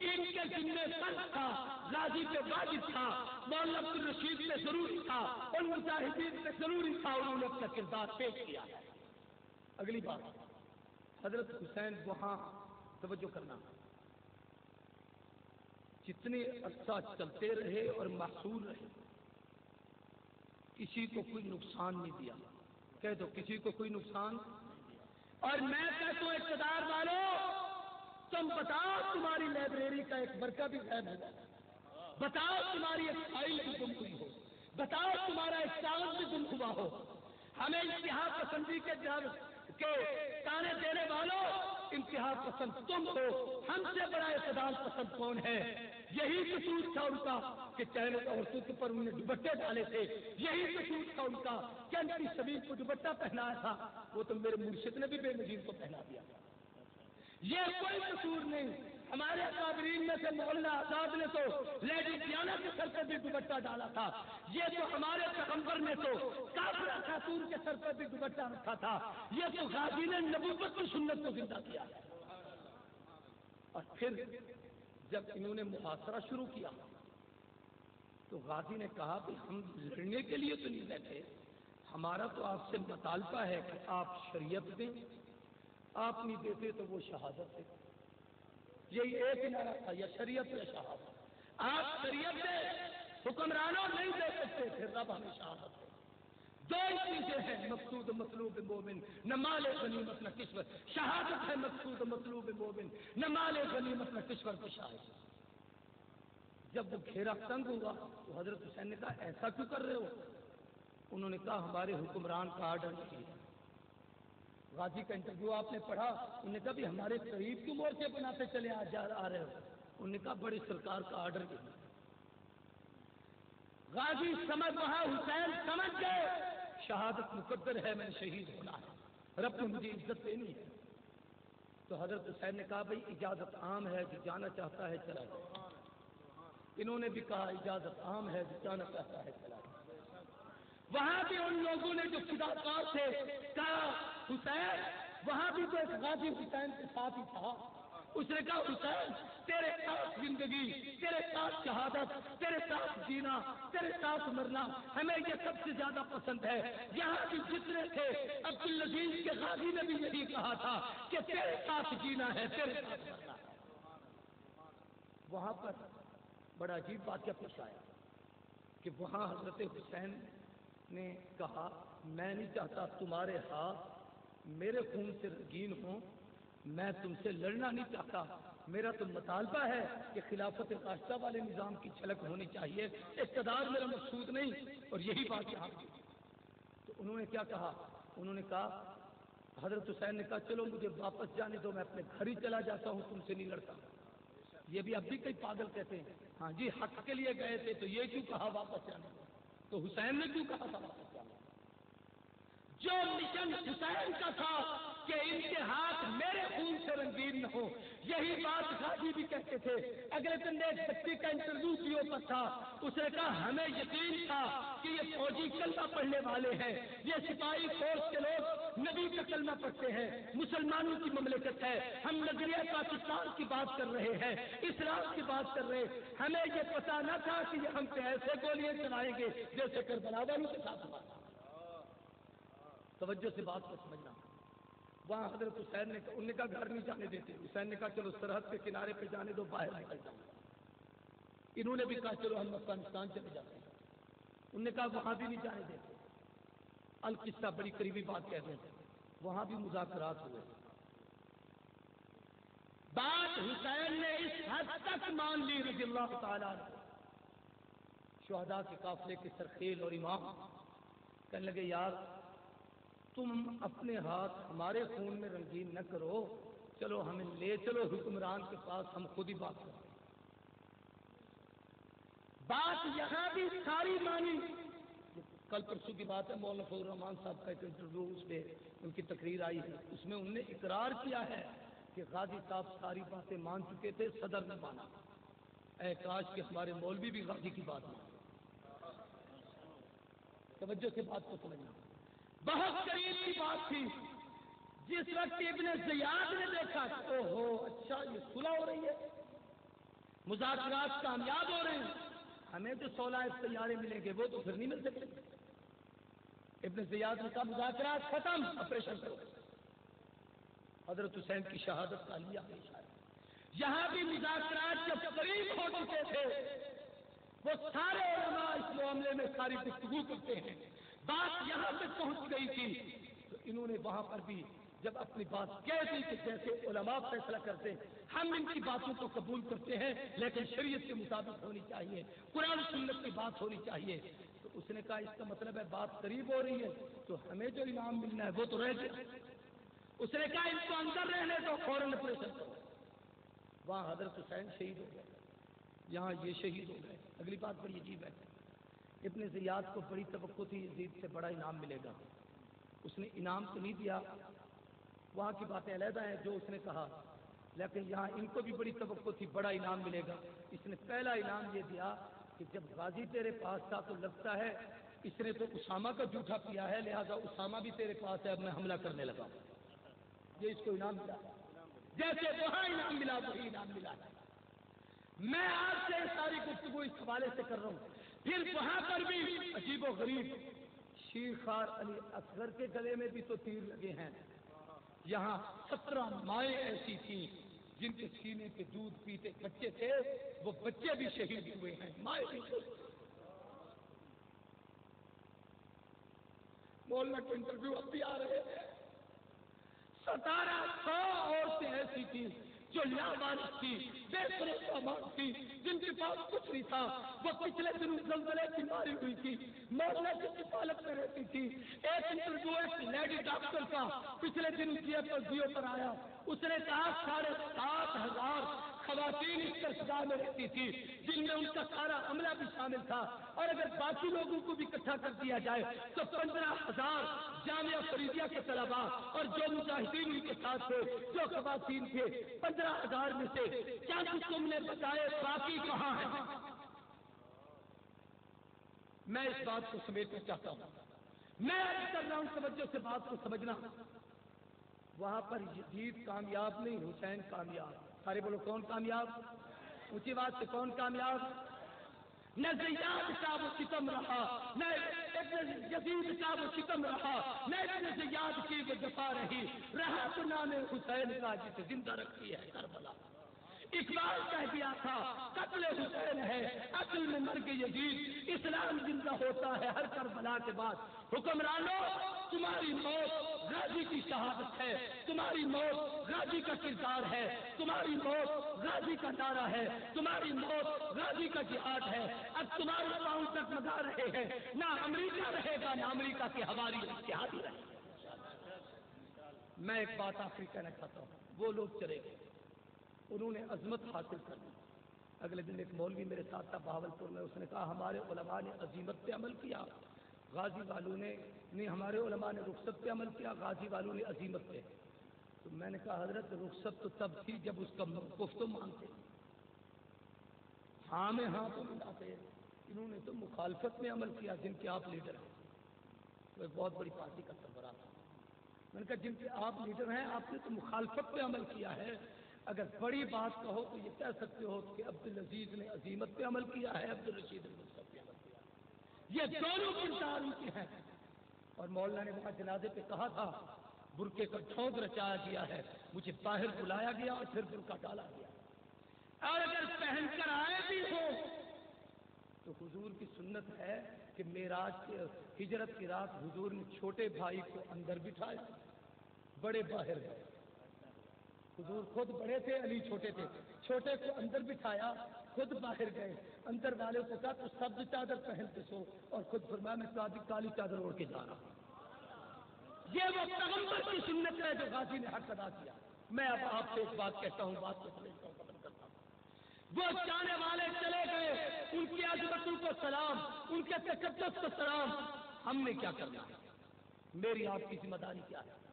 ان کے ذمہ فرض تھا، غازی پہ واجب تھا، مولانا عبد الرشید پہ ضروری تھا، ان مجاہدین پہ ضروری تھا، انہوں نے اپنا کردار پیش کیا۔ اگلی بات، حضرت حسین وہاں توجہ کرنا، جتنے عرصہ چلتے رہے اور محصول رہے، کسی کو کوئی نقصان نہیں دیا. کہہ دو کسی کو کوئی نقصان. اور میں کہتا ہوں اقتدار والوں، تم بتاؤ تمہاری لائبریری کا ایک برقع بھی غائب ہو جائے، بتاؤ تمہاری ایک فائل بھی گم ہوئی ہو، بتاؤ تمہارا ایک کاغذ بھی گم ہوا ہو. ہمیں انتہا پسندی کے تانے دینے والوں، انتہا پسند تم ہو. ہم سے بڑا اعتدال پسند کون ہے؟ یہی قصور تھا ان کا کہ چہرے عورتوں کے پر انہوں نے دوپٹے ڈالے تھے. یہی قصور تھا ان کا کہ ان کی سبیل کو دوپٹہ پہنایا تھا. وہ تو میرے مرشد نے بھی بے نظیر کو پہنا دیا. یہ کوئی قصور نہیں. ہمارے اکابرین میں سے مولانا آزاد نے تو لیڈی ڈیانا کے سر پر بھی دوپٹہ ڈالا تھا. یہ تو ہمارے پیغمبر نے تو کافرہ خاتون کے سر پر بھی دوپٹہ رکھا تھا. یہ تو غازی نے نبوت کی سنت کو زندہ کیا. اور پھر جب انہوں نے محاصرہ شروع کیا تو غازی نے کہا کہ ہم لڑنے کے لیے تو نہیں بیٹھے، ہمارا تو آپ سے مطالبہ ہے کہ آپ شریعت دیں. آپ نہیں دیتے تو وہ شہادت ہے. یہی ایک نعرہ تھا، یا شریعت یا شہادت. آپ شریعت دیں، حکمرانوں نہیں دے سکتے، پھر رب ہمیں شہادت دے. دو ہی چیزیں ہیں، مقصود مطلوب مومن، نہ مال غنیمت نہ کشور. شہادت ہے مقصود مطلوب مومن، نہ مال غنیمت نہ کشور کو شاہد. جب وہ گھیرا تنگ ہوا تو حضرت حسین نے کہا ایسا کیوں کر رہے ہو؟ انہوں نے کہا ہمارے حکمران کا آرڈر نہیں ہے. غازی کا انٹرویو آپ نے پڑھا، انہوں نے کہا بھی ہمارے قریب کیوں مورچے بناتے چلے آ رہے ہو؟ انہوں نے کہا بڑی سرکار کا آرڈر نہیں. غازی سمجھ وہاں حسین سمجھ گئے شہادت مقدر ہے، میں نے شہید ہونا ہے، رب نے مجھے عزت دینی ہے. تو حضرت حسین نے کہا بھائی اجازت عام ہے، جو جانا چاہتا ہے چلا جائے. انہوں نے بھی کہا اجازت عام ہے، جو جانا چاہتا ہے چلا جائے. وہاں بھی ان لوگوں نے جو فداکار تھے کہا حسین، وہاں بھی تو ایک غازی حسین کے ساتھ ہی تھا. اس نے کہا حسین تیرے ساتھ زندگی، تیرے ساتھ شہادت، تیرے ساتھ جینا، تیرے ساتھ مرنا ہمیں یہ سب سے زیادہ پسند ہے. یہاں بھی جتنے تھے عبدالعزیز کے غازی نے بھی یہی کہا تھا کہ تیرے ساتھ جینا ہے، تیرے ساتھ مرنا ہے. وہاں پر بڑا عجیب واقعہ پیش آیا کہ وہاں حضرت حسین نے کہا میں نہیں چاہتا تمہارے ہاتھ میرے خون سے رنگین ہوں، میں تم سے لڑنا نہیں چاہتا. میرا تو مطالبہ ہے کہ خلافت راشدہ والے نظام کی جھلک ہونی چاہیے، اقتدار میرا مقصود نہیں. اور یہی بات یہاں کی. تو انہوں نے کیا کہا؟ انہوں نے کہا حضرت حسین نے کہا چلو مجھے واپس جانے دو، میں اپنے گھر ہی چلا جاتا ہوں، تم سے نہیں لڑتا. یہ بھی اب بھی کئی پاگل کہتے ہیں ہاں جی حق کے لیے گئے تھے تو یہ کیوں کہا واپس جانے دو؟ تو حسین نے کیوں کہا تھا واپس جانا؟ جو مشن حسین کا تھا کہ ان کے ہاتھ میرے خون سے رنگین نہ ہو، یہی بات غازی بھی کہتے تھے. اگلے دن ایک بچے کا انٹرویو جیو پر تھا، اس نے کہا ہمیں یقین تھا کہ یہ فوجی کلمہ پڑھنے والے ہیں، یہ سپاہی فورس کے لوگ نبی کا کلمہ پڑھتے ہیں، مسلمانوں کی مملکت ہے، ہم نظریہ پاکستان کی بات کر رہے ہیں، اسلام کی بات کر رہے ہیں. ہمیں یہ پتا نہ تھا کہ یہ ہم پہ ایسے گولیاں چلائیں گے جیسے کربلا والوں کے ساتھ ہوا تھا. توجہ سے بات کو سمجھنا. وہاں حضرت حسین نے انہوں نے کہا گھر نہیں جانے دیتے. حسین نے کہا چلو سرحد کے کنارے پہ جانے دو، باہر نکل جاؤ. انہوں نے بھی کہا چلو ہم افغانستان چلے جاتے ہیں. انہوں نے کہا وہاں بھی نہیں جانے دیتے. القصہ بڑی قریبی بات کہہ دیں، وہاں بھی مذاکرات ہوئے. بات حسین نے اس حد تک مان لی رضی اللہ تعالیٰ شہداء کے قافلے کے سرخیل اور امام کہنے لگے یار تم اپنے ہاتھ ہمارے خون میں رنگین نہ کرو، چلو ہمیں لے چلو حکمران کے پاس، ہم خود ہی بات کریں. بات یہاں بھی ساری مانی. کل پرسوں کی بات ہے، مولانا فضل الرحمان صاحب کا ایک انٹرویو اس پہ ان کی تقریر آئی ہے، اس میں انہوں نے اقرار کیا ہے کہ غازی صاحب ساری باتیں مان چکے تھے، صدر نے مانا. اے کاش کہ ہمارے مولوی بھی غازی کی بات مانے. توجہ سے بات کو سمجھنا. بہت قریب کی بات تھی. جس وقت ابن زیاد نے دیکھا او ہو اچھا یہ صلح ہو رہی ہے، مذاکرات کامیاب ہو رہے ہیں، ہمیں تو 16 طیارے ملیں گے، وہ تو پھر نہیں مل سکتے. ابن زیاد نے کہا مذاکرات ختم، آپریشن کرو. حضرت حسین کی شہادت کا لیا. یہاں بھی مذاکرات جب قریب ہو چکے تھے، وہ سارے علماء اس معاملے میں ساری گفتگو کرتے ہیں. بات یہاں سے پہنچ گئی تھی تو انہوں نے وہاں پر بھی جب اپنی بات کہہ دی کہ جیسے علماء فیصلہ کرتے ہیں ہم ان کی باتوں کو قبول کرتے ہیں لیکن شریعت کے مطابق ہونی چاہیے, قرآن سنت کی بات ہونی چاہیے. تو اس نے کہا اس کا مطلب ہے بات قریب ہو رہی ہے تو ہمیں جو انعام ملنا ہے وہ تو رہ گیا. اس نے کہا ان کو اندر رہنے دو, فوراً آپریشن کرو. وہاں حضرت حسین شہید ہو گئے, یہاں یہ شہید ہو گئے. اگلی بات بڑی عجیب ہے, ابن زیاد کو بڑی توقع تھی یزید سے بڑا انعام ملے گا. اس نے انعام تو نہیں دیا, وہاں کی باتیں علیحدہ ہیں جو اس نے کہا, لیکن یہاں ان کو بھی بڑی توقع تھی بڑا انعام ملے گا. اس نے پہلا انعام یہ دیا کہ جب غازی تیرے پاس تھا تو لگتا ہے اس نے تو اسامہ کا جھوٹا پیا ہے, لہذا اسامہ بھی تیرے پاس ہے, اب میں حملہ کرنے لگا. یہ اس کو انعام ملا. جیسے وہاں انعام ملا وہی انعام ملا. میں آپ سے ساری گفتگو اس حوالے سے کر رہا ہوں. پھر وہاں پر بھی عجیب و غریب شیر خوار علی اصغر کے گلے میں بھی تو تیر لگے ہیں. یہاں 17 مائیں ایسی تھیں جن کے سینے کے دودھ پیتے بچے تھے, وہ بچے بھی شہید ہوئے ہیں, مائیں بھی. مولانا کے انٹرویو اب بھی آ رہے ہیں. 1700 عورتیں ایسی تھیں جو لاوارث تھی, بے بھروسہ ماں تھی, جن کے پاس کچھ نہیں تھا. وہ پچھلے دنوں زلزلے کی ماری ہوئی تھی, مولانا کی کفالت میں رہتی تھی. ایک انٹرویو ایک لیڈی ڈاکٹر کا پچھلے دنوں جیو پر آیا. اس نے کہا 7,500 خواتین اس سرسدہ میں رہتی تھی جن میں ان کا سارا عملہ بھی شامل تھا, اور اگر باقی لوگوں کو بھی اکٹھا کر دیا جائے تو 15,000 جامعہ فریدیہ کے طلباء اور جو مجاہدین ان کے ساتھ تھے جو خواتین تھے 15,000 میں سے چند تم نے بتائے باقی کہاں ہیں. میں اس بات کو سمیٹنا چاہتا ہوں, میں عرض کر رہا ہوں توجہ سے بات کو سمجھنا. وہاں پر یزید کامیاب نہیں, حسین کامیاب. سارے بولو کون کامیاب, اونچی بات سے کون کامیاب. نہ زیاد کا وہ ستم رہا, نہ یزید کا وہ ستم رہا, نہ زیاد کی وہ جفا رہی, رہا تو نام حسین کا جسے زندہ رکھتی ہے کربلا. اقبال کہہ دیا تھا قتل حسین ہے اصل میں مرگ یزید, اسلام زندہ ہوتا ہے ہر کربلا کے بعد. حکمرانوں تمہاری موت غازی کی شہادت ہے, تمہاری موت غازی کا کردار ہے, تمہاری موت غازی کا نعرہ ہے, تمہاری موت غازی کا جہاد ہے. اب تمہارے پاؤں تک مگا رہے ہیں, نہ امریکہ رہے گا نہ امریکہ کے ہماری اتحادی رہے گا. میں ایک بات آخری کہنا چاہتا ہوں, وہ لوگ چلے گئے, انہوں نے عظمت حاصل کر لی. اگلے دن ایک مولوی میرے ساتھ تھا بہاولپور میں, اس نے کہا ہمارے علماء نے عظیمت پہ عمل کیا, غازی والوں نے نہیں, ہمارے علماء نے رخصت پہ عمل کیا, غازی والوں نے عظیمت پہ. تو میں نے کہا حضرت رخصت تو تب تھی جب اس کا موقف تو مانتے, ہاں میں ہاں تو ملاتے. انہوں نے تو مخالفت میں عمل کیا جن کے آپ لیڈر ہیں. وہ ایک بہت بڑی پارٹی کا سربراہ تھا. میں نے کہا جن کے آپ لیڈر ہیں آپ نے تو مخالفت پہ عمل کیا ہے, اگر بڑی بات کہو تو یہ کہہ سکتے ہو کہ عبدالعزیز نے عظیمت پہ عمل کیا ہے, عبدالرشید نے رخصت پہ عمل کیا ہے. یہ دونوں کردار ان کے ہیں. اور مولانا نے وہاں جنازے پہ کہا تھا برقعے کا ڈھونگ رچایا گیا ہے, مجھے باہر بلایا گیا اور پھر برقع ڈالا گیا, اور اگر پہن کر آئے بھی ہو تو حضور کی سنت ہے کہ معراج کے ہجرت کی رات حضور نے چھوٹے بھائی کو اندر بٹھایا, بڑے باہر گئے. حضور خود بڑے تھے, علی چھوٹے تھے, چھوٹے کو اندر بٹھایا, خود باہر گئے. اندر والے کو کہا تو سبز چادر پہن کے سو, اور خود فرمایا میں کالی چادر اوڑھ کے جا رہا ہوں. یہ وہ پیغمبر کی سنت ہے جو غازی نے حق ادا کیا. میں اب آپ سے ایک بات کہتا ہوں, بات کو سمجھتا ہوں, ختم کرتا ہوں. وہ جانے والے چلے گئے, ان کی عظمتوں کو سلام, ان کے تقدس کو سلام. ہم نے کیا کرنا ہے, میری آپ کی ذمہ داری کیا ہے؟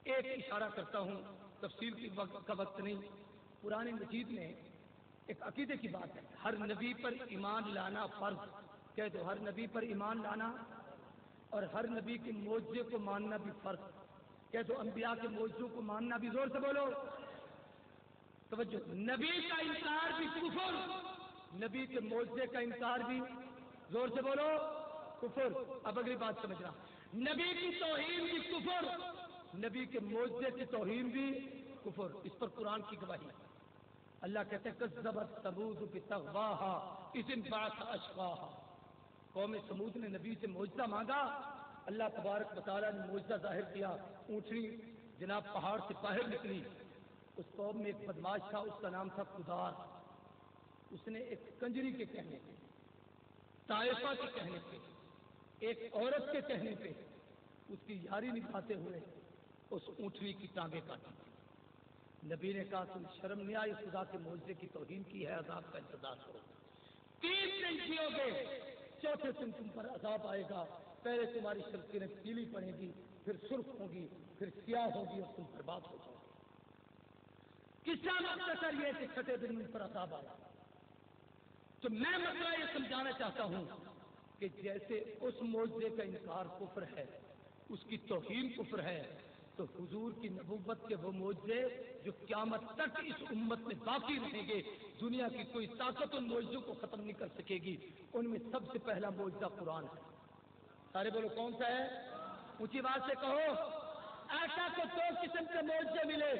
ایک اشارہ کرتا ہوں, تفصیل کی کا وقت نہیں. قرآن مجید میں ایک عقیدے کی بات ہے, ہر نبی پر ایمان لانا فرض. کہہ دو ہر نبی پر ایمان لانا اور ہر نبی کے معجزے کو ماننا بھی فرض. کہہ دو انبیاء کے معجزوں کو ماننا بھی, زور سے بولو توجہ, نبی کا انکار بھی کفر, نبی کے معجزے کا انکار بھی, زور سے بولو کفر. اب اگلی بات سمجھنا, نبی کی توہین بھی کفر, نبی کے معجزے کی توہین بھی کفر. اس پر قرآن کی گواہی ہے. اللہ کہتے ہیں کذبت ثمود بطغواہا اذ انبعث اشقاہا. قوم ثمود نے نبی سے معجزہ مانگا، اللہ تبارک و تعالیٰ نے معجزہ ظاہر کیا. اونٹنی جناب پہاڑ سے باہر نکلی. اس قوم میں ایک بدماش تھا، اس کا نام تھا خدار. اس نے ایک کنجری کے کہنے پہ، طائفہ کے کہنے پہ، ایک عورت کے کہنے پہ اس کی یاری نبھاتے ہوئے اس اونٹنی کی ٹانگیں کاٹی. نبی نے کہا تم شرم نہیں آئی، خدا کے معجزے کی توہین کی ہے، عذاب کا انتظار کرو. 3 دن جیو گے، چوتھے دن تم پر عذاب آئے گا. پہلے تمہاری شمشیریں پیلی پڑیں گی، پھر سرخ ہوگی، پھر سیاہ ہوگی اور تم برباد ہو جاؤ گے. کس کا مختصر یہ کہ چھٹے دن ان پر عذاب آیا. تو میں مسئلہ یہ سمجھانا چاہتا ہوں کہ جیسے اس معجزے کا انکار کفر ہے، اس کی توہین کفر ہے، تو حضور کی نبوت کے وہ معجزے جو قیامت تک اس امت میں باقی رہیں گے، دنیا کی کوئی طاقت ان معجزوں کو ختم نہیں کر سکے گی. ان میں سب سے پہلا معجزہ قرآن ہے. سارے بولو کون سا ہے؟ اونچی بات سے کہو. ایسا کو 2 قسم کے معجزے ملے،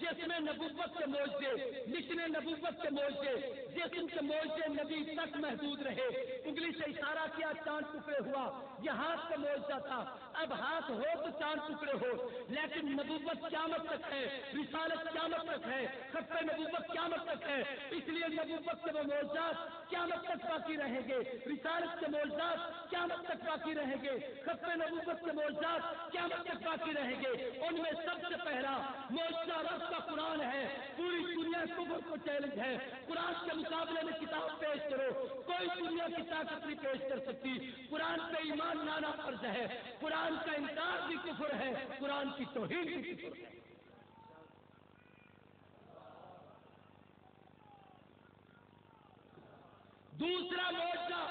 جس میں نبوت کے معجزے، نشن نبوت کے معجزے، جسم کے معجزے نبی تک محدود رہے. انگلی سے اشارہ کیا، چاند ٹکڑے ہوا، یہ ہاتھ کا معجزہ تھا. اب ہاتھ ہو تو چاند ٹکڑے ہو، لیکن نبوت قیامت تک ہے، رسالت قیامت تک ہے، خط نبوت قیامت تک ہے. اس لیے نبوت کے وہ معجزات قیامت تک باقی رہیں گے، رسالت کے معجزات قیامت تک باقی رہیں گے، خط نبوت کے معجزات قیامت تک باقی رہیں گے. ان میں سب سے پہلا معجزہ رب کا قرآن ہے. پوری دنیا کفر کو چیلنج ہے، قرآن کے مقابلے میں کتاب پیش کرو، کوئی دنیا کی طاقت نہیں پیش کر سکتی. قرآن پہ ایمان لانا فرض ہے، قرآن کا انکار بھی کفر ہے، قرآن کی توہین بھی کفر ہے. دوسرا معجزہ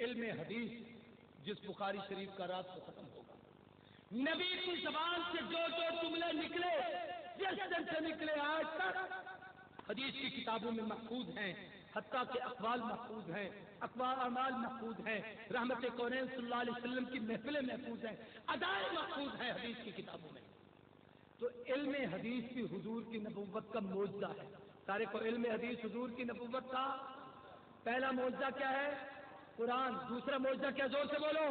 علم حدیث، جس بخاری شریف کا رات کو ختم ہوگا. نبی کی زبان سے جو جو جملے نکلے، جس دن سے نکلے آج تک حدیث کی کتابوں میں محفوظ ہیں، حتیٰ کہ اقوال محفوظ ہیں، اقوال اعمال محفوظ ہیں، رحمت کونین صلی اللہ علیہ وسلم کی محفلیں محفوظ ہیں، ادائیں محفوظ ہیں حدیث کی کتابوں میں. تو علم حدیث بھی حضور کی نبوت کا معجزہ ہے. سارے کو علم حدیث حضور کی نبوت کا پہلا معجزہ کیا ہے؟ قرآن. دوسرا معجزہ کیا؟ زور سے بولو.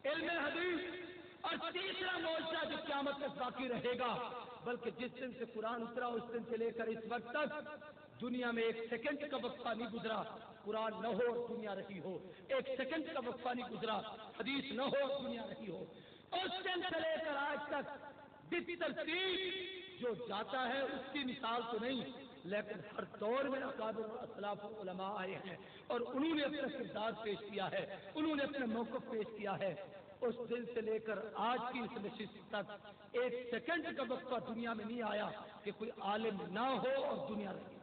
علم حدیث. اور تیسرا معجزہ جو قیامت تک باقی رہے گا، بلکہ جس دن سے قرآن اترا اس دن سے لے کر اس وقت تک دنیا میں 1 سیکنڈ کا وقفہ نہیں گزرا قرآن نہ ہو اور دنیا رہی ہو. 1 سیکنڈ کا وقفہ نہیں گزرا حدیث نہ ہو اور دنیا رہی ہو. اس دن سے لے کر آج تک بالترتیب جو جاتا ہے اس کی مثال تو نہیں، لیکن ہر دور میں اکابر اور اسلاف علماء آئے ہیں اور انہوں نے اپنا کردار پیش کیا ہے، انہوں نے اپنا موقف پیش کیا ہے. اس دن سے لے کر آج کی اس نشست تک 1 سیکنڈ کا وقفہ دنیا میں نہیں آیا کہ کوئی عالم نہ ہو اور دنیا رہے.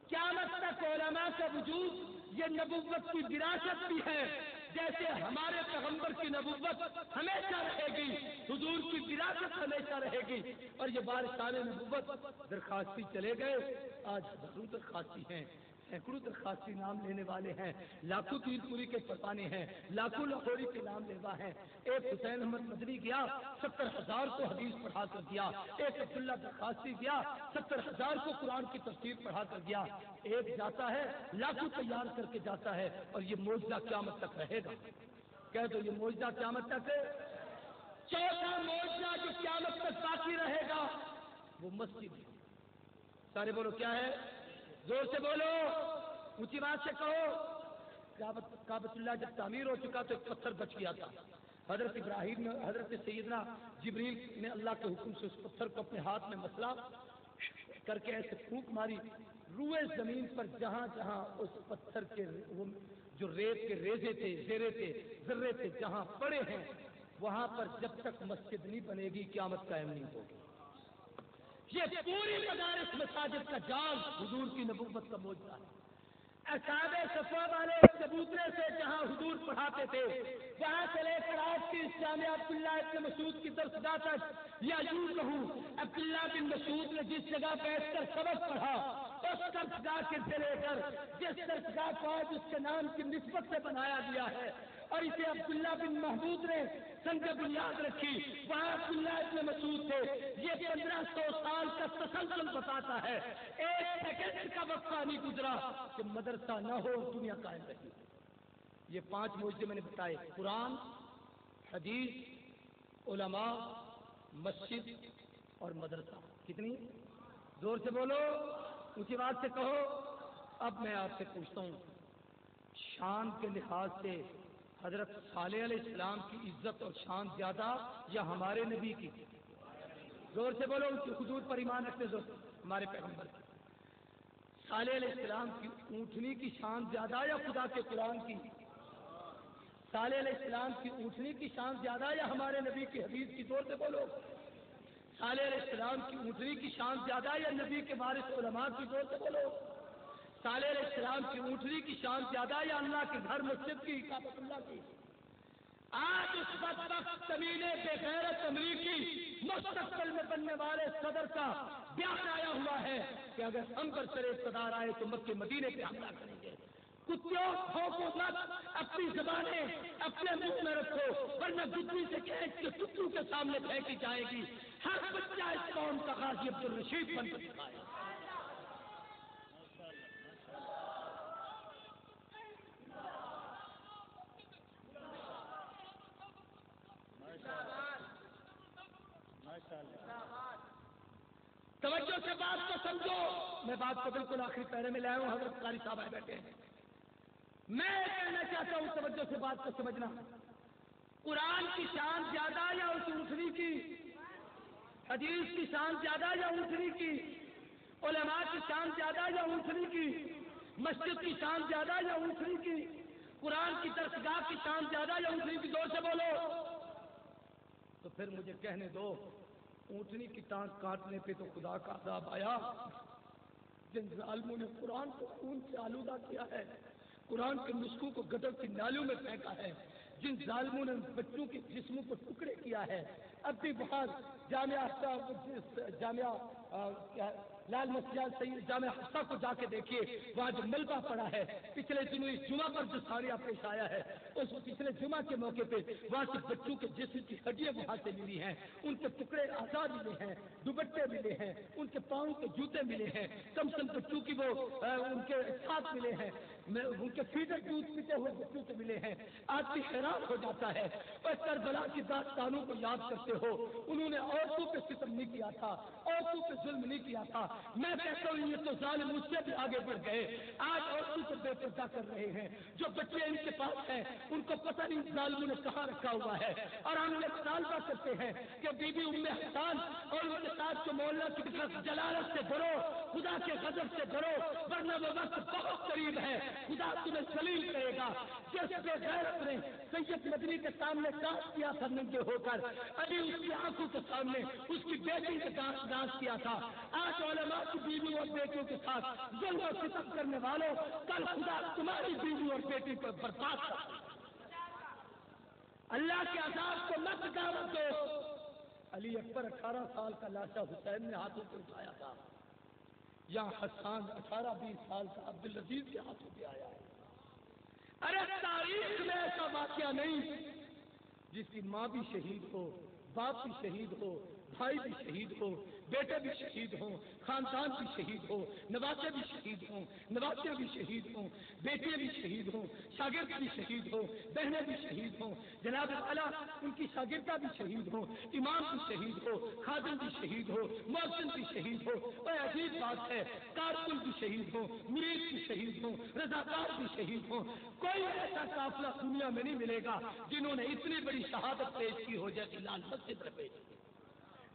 قیامت تک علماء کا وجود یہ نبوت کی وراثت بھی ہے. جیسے ہمارے پیغمبر کی نبوت ہمیشہ رہے گی، حضور کی وراثت ہمیشہ رہے گی. اور یہ وارثان نبوت درخواستی چلے گئے، آج ہزاروں درخواستی ہیں، سینکڑوں درخواستی نام لینے والے ہیں، لاکھوں تیر پوری کے پروانے ہیں، لاکھوں لاہوری کے نام لیوا ہیں. ایک حسین احمد مدنی گیا 70,000 کو حدیث پڑھا کر دیا. ایک عبداللہ درخواستی گیا 70,000 کو قرآن کی تفسیر پڑھا کر گیا. ایک جاتا ہے لاکھوں تیار کر کے جاتا ہے، اور یہ معجزہ قیامت تک رہے گا. کہہ دو یہ معجزہ قیامت تک. چوتھا معجزہ جو قیامت تک باقی رہے گا وہ مسجد ہے. سارے بولو کیا ہے؟ زور سے بولو، اونچی بات سے کہو. کعبۃ اللہ جب تعمیر ہو چکا تو ایک پتھر بچ گیا تھا. حضرت ابراہیم نے، حضرت سیدنا جبریل نے اللہ کے حکم سے اس پتھر کو اپنے ہاتھ میں مسلا کر کے ایسے پھونک ماری، روئے زمین پر جہاں جہاں اس پتھر کے جو ریت کے ریزے تھے، زیرے تھے، ذرے تھے، جہاں پڑے ہیں وہاں پر جب تک مسجد نہیں بنے گی قیامت قائم نہیں ہوگی. یہ پوری مدارس مساجد کا جال حضور کی نبوت کا معجزہ ہے. اصحاب صفوہ والے چبوترے سے جہاں حضور پڑھاتے تھے وہاں سے لے کر آج کی اس جامعہ عبداللہ ابن مسعود کی درسگاہ تک، یا یوں کہوں عبداللہ بن مسعود نے جس جگہ بیٹھ کر سبق پڑھا اس درسگاہ سے لے کر جس درسگاہ کو آج اس کے نام کی نسبت سے بنایا گیا ہے اور اسے عبداللہ بن محمود نے سنگ بنیاد رکھی، وہاں عبداللہ ابن مسعود تھے. یہ 1500 سال کا تسلسل بتاتا ہے ایک سیکنڈ کا وقفہ نہیں گزرا کہ مدرسہ نہ ہو دنیا قائم رہی۔ یہ 5 معجزے میں نے بتائے، قرآن، حدیث، علماء، مسجد اور مدرسہ۔ کتنی؟ زور سے بولو، اونچی آواز سے کہو۔ اب میں آپ سے پوچھتا ہوں، شان کے لحاظ سے حضرت صالح علیہ السلام کی عزت اور شان زیادہ یا ہمارے نبی کی؟ زور سے بولو، ان کی حضور پر ایمان رکھتے زور سے، ہمارے پیغمبر کی۔ صالح علیہ السلام کی اونٹنی کی شان زیادہ یا خدا کے قرآن کی؟ صالح علیہ السلام کی اونٹنی کی شان زیادہ یا ہمارے نبی کی حدیث کی؟ زور سے بولو۔ صالح علیہ السلام کی اونٹنی کی شان زیادہ یا نبی کے وارث علماء کی؟ زور سے بولو۔ صالح علیہ السلام کی اونٹنی کی شان زیادہ یا اللہ کے گھر مسجد کی، کعبۃ اللہ کی؟ آج اس بدبخت کمینے بے غیرت امریکی مستقبل میں بننے والے صدر کا بیان آیا ہوا ہے کہ اگر ہم پر سر اقتدار آئے تو مکہ مدینے پہ حملہ کریں گے۔ کتوں کھوکو مت، اپنی زبانیں اپنے منہ میں رکھو ورنہ گدی سے کھینچ کے کتوں کے سامنے پھینکی جائے گی۔ ہر بچہ اس قوم کا غازی عبدالرشید بن کر دکھائے۔ توجہ سے بات کو سمجھو، میں بات کو بالکل آخری پیرے میں لایا ہوں، حضرت قاری صاحب آئے بیٹھے ہیں۔ میں کہنا چاہتا ہوں توجہ سے بات کو سمجھنا، قرآن کی شان زیادہ یا اس اونٹنی کی؟ حدیث کی شان زیادہ یا اونٹنی کی؟ علماء کی شان زیادہ یا اونٹنی کی؟ مسجد کی شان زیادہ یا اونٹنی کی؟ قرآن کی درسگاہ کی شان زیادہ یا اونٹنی کی؟ زور سے بولو۔ تو پھر مجھے کہنے دو، اونٹنی کی ٹانگ کاٹنے پہ تو خدا کا عذاب آیا، جن ظالموں نے قرآن کو خون سے آلودہ کیا ہے، قرآن کے نسخوں کو گٹر کی نالیوں میں پھینکا ہے، جن ظالموں نے بچوں کے جسموں کو ٹکڑے کیا ہے۔ اب بھی بہت جامعہ لال مسجد سید جامعہ حفصہ کو جا کے دیکھیے، وہاں جو ملبہ پڑا ہے، پچھلے دنوں اس جمعہ پر جو ساڑیاں پیش آیا ہے، اس پچھلے جمعہ کے موقع پہ وہاں سے بچوں کے جسم کی ہڈیاں وہاں سے ملی ہیں، ان کے ٹکڑے آزاد ملے ہیں، دوپٹے ملے ہیں، ان کے پاؤں کے جوتے ملے ہیں، کم سے کم بچوں کی وہ ان کے ساتھ ملے ہیں، ان کے فیڈر دودھ پیتے ہوئے بچوں سے ملے ہیں۔ آدمی حیران ہو جاتا ہے۔ اور کربلا کی داستانوں کو یاد کرتے ہو، انہوں نے عورتوں پہ ستم نہیں کیا تھا، عورتوں پہ ظلم نہیں کیا تھا۔ میں کہتا ہوں یہ تو ظالم مجھ سے بھی آگے بڑھ گئے، آج عورتوں کو بے پردہ کر رہے ہیں۔ جو بچے ان کے پاس ہیں ان کو پتہ نہیں ظالموں نے کہاں رکھا ہوا ہے، اور ہم یہ مطالبہ کرتے ہیں کہ بی بی ام حسان اور ان کے ساتھ جو مولا کی جلالت سے ڈرو، خدا کے غضب سے ڈرو، ورنہ وہ وقت بہت قریب ہے خدا تمہیں ذلیل کرے گا۔ جس بے غیرت نے سید مدنی کے سامنے ڈانس کیا تھا ننگے ہو کر، ابھی اس کی آنکھوں کے سامنے اس کی بیٹی نے ڈانس کیا تھا، آج علماء کی بیوی اور بیٹیوں کے ساتھ ظلم و ستم کرنے والوں، کل خدا تمہاری بیوی اور بیٹی پر برباد کر۔ اللہ کے عذاب کو مت دعوت دو۔ علی اکبر 18 سال کا لاشا حسین نے ہاتھوں پہ اٹھایا تھا، یا حسان 18-20 سال کا عبدالعزیز کے ہاتھوں پہ آیا ہے۔ ارے تاریخ میں ایسا واقعہ نہیں جس کی ماں بھی شہید ہو، باپ بھی شہید ہو، بھائی بھی شہید ہو، بیٹے بھی شہید ہوں، خاندان بھی شہید ہو، نواسے بھی شہید ہوں، نواسیاں بھی شہید ہوں، بیٹیاں بھی شہید ہوں، شاگرد بھی شہید ہوں، بہنیں بھی شہید ہوں، جناب والا ان کی شاگردہ بھی شہید ہوں، امام بھی شہید ہو، خادم بھی شہید ہو، مؤذن بھی شہید ہو۔ اور عجیب بات ہے، کارکن بھی شہید ہوں، مرید بھی شہید ہوں، رضاکار بھی شہید ہوں۔ کوئی ایسا قافلہ دنیا میں نہیں ملے گا جنہوں نے اتنی بڑی شہادت پیش کی ہو جیسی لال مسجد میں پیش کی۔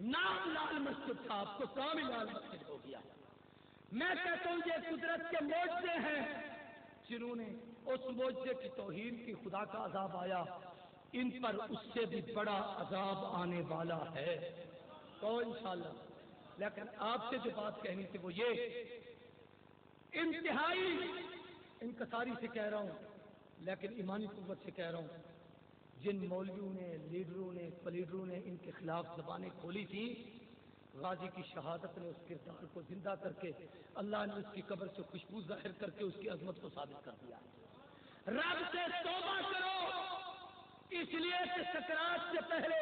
نام لال مسجد تھا، آپ کو کام ہی لال مسجد ہو گیا۔ میں کہتا ہوں یہ قدرت کے معجزے ہیں، جنہوں نے اس معجزے کی توہین کی خدا کا عذاب آیا، ان پر اس سے بھی بڑا عذاب آنے والا ہے تو انشاءاللہ۔ لیکن آپ سے جو بات کہنی تھی وہ یہ انتہائی انکساری سے کہہ رہا ہوں، لیکن ایمانی قوت سے کہہ رہا ہوں، جن مولویوں نے، لیڈروں نے، پلیڈروں نے ان کے خلاف زبانیں کھولی تھی، غازی کی شہادت نے اس کردار کو زندہ کر کے اللہ نے اس کی قبر سے خوشبو ظاہر کر کے اس کی عظمت کو ثابت کر دیا۔ رب سے توبہ کرو، اس لیے کہ سکرات سے پہلے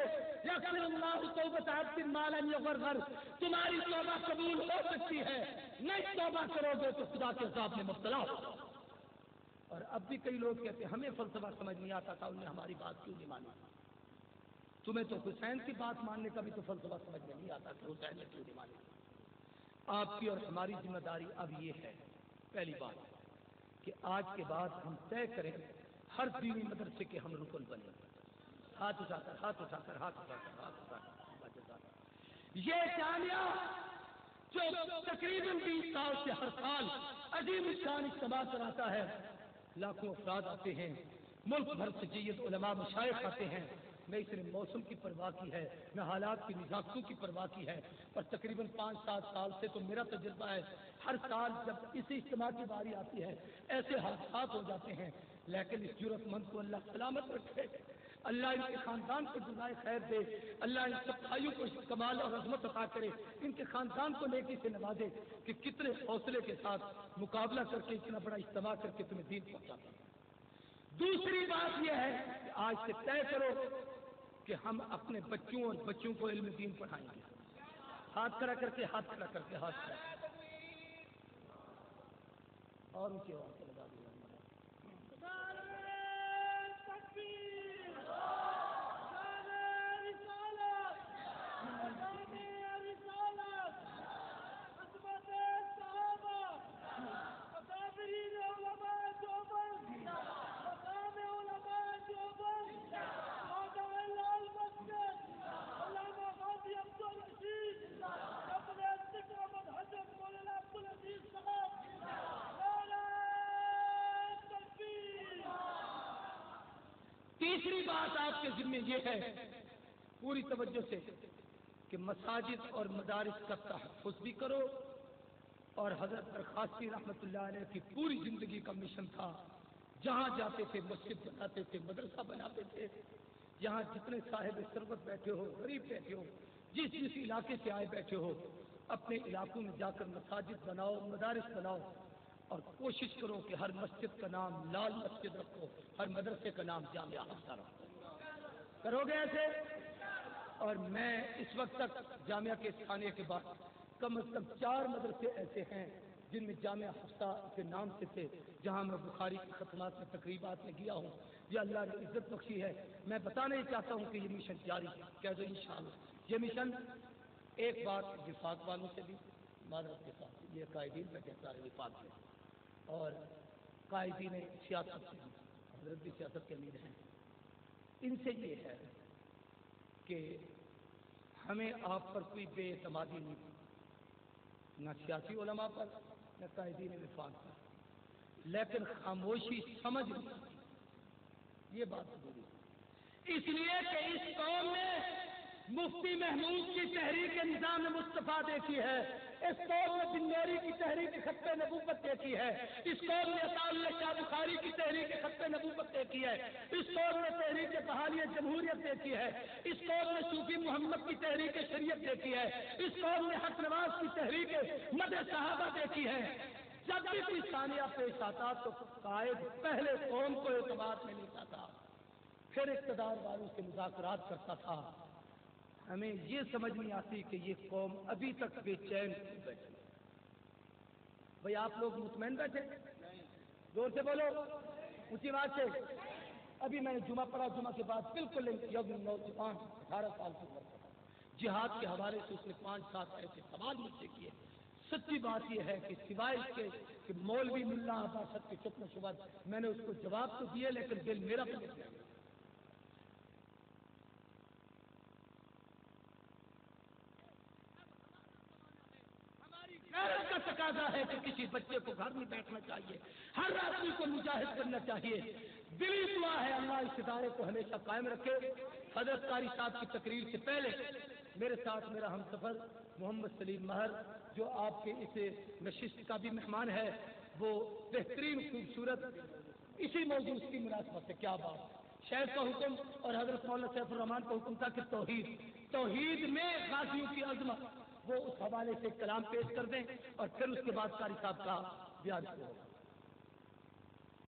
یغفر اللہ توبۃ عبد ما لم یغرغر، تمہاری توبہ قبول ہو سکتی ہے، نہیں توبہ کرو گے تو خدا کے عذاب میں مبتلا ہو۔ اور اب بھی کئی لوگ کہتے ہیں ہمیں فلسفہ سمجھ نہیں آتا تھا، انہوں نے ہماری بات کیوں نہیں مانی؟ تمہیں تو حسین کی بات ماننے کا بھی تو فلسفہ سمجھ میں نہیں آتا کہ حسین نے کیوں نہیں مانی۔ آپ کی اور ہماری ذمہ داری اب یہ ہے، پہلی بات کہ آج کے بعد ہم طے کریں ہر دینی مدرسے کے ہم رکن بنے، ہاتھ اٹھا کر ہاتھ اٹھا کر ہاتھ اٹھا کر ہاتھ اٹھا کر۔ یہ جامعہ جو تقریباً 20 سال سے ہر سال عظیم الشان اجتماع کراتا ہے، لاکھوں افراد آتے ہیں، ملک بھر سے جید علماء مشائخ آتے ہیں، نہ اس نے موسم کی پرواہ کی ہے، نہ حالات کی نزاکتوں کی پرواہ کی ہے، اور تقریباً 5-7 سال سے تو میرا تجربہ ہے، ہر سال جب اسی اجتماع کی باری آتی ہے ایسے حادثات ہو جاتے ہیں، لیکن اس جرأت مند کو اللہ سلامت رکھے، اللہ ان کے خاندان کو جزائے خیر دے، اللہ ان سب بھائیوں کو کمال اور عظمت عطا کرے، ان کے خاندان کو نیکی سے نوازے کہ کتنے حوصلے کے ساتھ مقابلہ کر کے اتنا بڑا اجتماع کر کے تمہیں دین پہنچاتا ہے۔ دوسری بات یہ ہے کہ آج سے طے کرو کہ ہم اپنے بچوں اور بچوں کو علم دین پڑھائیں گے، ہاتھ کھڑا کر کے ہاتھ کھڑا کر کے ہاتھ کھڑا اور اونچی آواز سے لگا دیا۔ تیسری بات آپ کے ذمہ یہ ہے پوری توجہ سے کہ مساجد اور مدارس کا تحفظ بھی کرو، اور حضرت درخواستی رحمت اللہ علیہ کی پوری زندگی کا مشن تھا، جہاں جاتے تھے مسجد بناتے تھے، مدرسہ بناتے تھے، جہاں جتنے صاحب ثروت بیٹھے ہو، غریب بیٹھے ہو، جس علاقے سے آئے بیٹھے ہو، اپنے علاقوں میں جا کر مساجد بناؤ، مدارس بناؤ، اور کوشش کرو کہ ہر مسجد کا نام لال مسجد رکھو، ہر مدرسے کا نام جامعہ حفصہ رکھو۔ کرو گے ایسے؟ اور میں اس وقت تک جامعہ کے تھانے کے بعد کم از کم 4 مدرسے ایسے ہیں جن میں جامعہ حفصہ کے نام سے تھے، جہاں میں بخاری کی ختمات میں تقریبات میں گیا ہوں، یہ اللہ نے عزت بخشی ہے۔ میں بتانا ہی چاہتا ہوں کہ یہ مشن جاری کہہ دو انشاءاللہ۔ یہ مشن ایک بات وفاق والوں سے بھی معذرت کے ساتھ، یہ قائدین بیٹھے سارے وفاق سے، اور قائدین سیاست سے، حضرت بھی سیاست کے امیر ہیں، ان سے یہ ہے کہ ہمیں آپ پر کوئی بے اعتمادی نہیں تھی، نہ سیاسی علماء پر نہ قائدین وفاق پر، لیکن خاموشی سمجھ یہ بات ضروری ہے، اس لیے کہ اس قوم نے مفتی محمود کی تحریک نظام مصطفیٰ دیکھی ہے، اس قوم نے بن نوری کی تحریک خط نبوت دیکھی ہے، اس قوم نے اطالیہ شاہ بخاری کی تحریک خط نبوت دیکھی ہے، اس قوم نے تحریک بحالی جمہوریت دیکھی ہے، اس قوم نے صوفی محمد کی تحریک شریعت دیکھی ہے، اس قوم نے حق نواز کی تحریک مدح صحابہ دیکھی ہے۔ جب بھی کوئی ثانیہ پیش آتا تو قائد پہلے قوم کو اعتماد میں لیتا تھا، پھر اقتدار والوں سے مذاکرات کرتا تھا۔ ہمیں یہ سمجھ نہیں آتی کہ یہ قوم ابھی تک بے چین بیٹھی۔ بھائی آپ لوگ مطمئن بیٹھے؟ زور سے بولو، اونچی آواز سے۔ ابھی میں نے جمعہ پڑھا، جمعہ کے بعد بالکل یوم نوجوان 18 سال کی عمر کا، جہاد کے حوالے سے اس نے 5-7 ایسے سوال مجھ سے کیے۔ سچی بات یہ ہے کہ سوائے اس کے کہ مولوی ملا عباست کے چپ و شبد، میں نے اس کو جواب تو دیے لیکن دل میرا بھی نہیں گیا۔ غیرت کا تقاضا ہے کہ کسی بچے کو گھر میں بیٹھنا چاہیے، ہر آدمی کو مجاہد کرنا چاہیے۔ دلی دعا ہے اللہ اس ادارے کو ہمیشہ قائم رکھے۔ حضرت قاری صاحب کی تقریر سے پہلے میرے ساتھ میرا ہم سفر محمد سلیم مہر، جو آپ کے اس نشست کا بھی مہمان ہے، وہ بہترین خوبصورت اسی موضوع کی مناسبت سے کیا بات، شیخ کا حکم اور حضرت مولانا سیف الرحمان کا حکم تھا کہ توحید میں غازیوں کی عظمت، وہ اس حوالے سے کلام پیش کر دیں اور پھر اس کے بعد قاری صاحب کا بیان ہوگا۔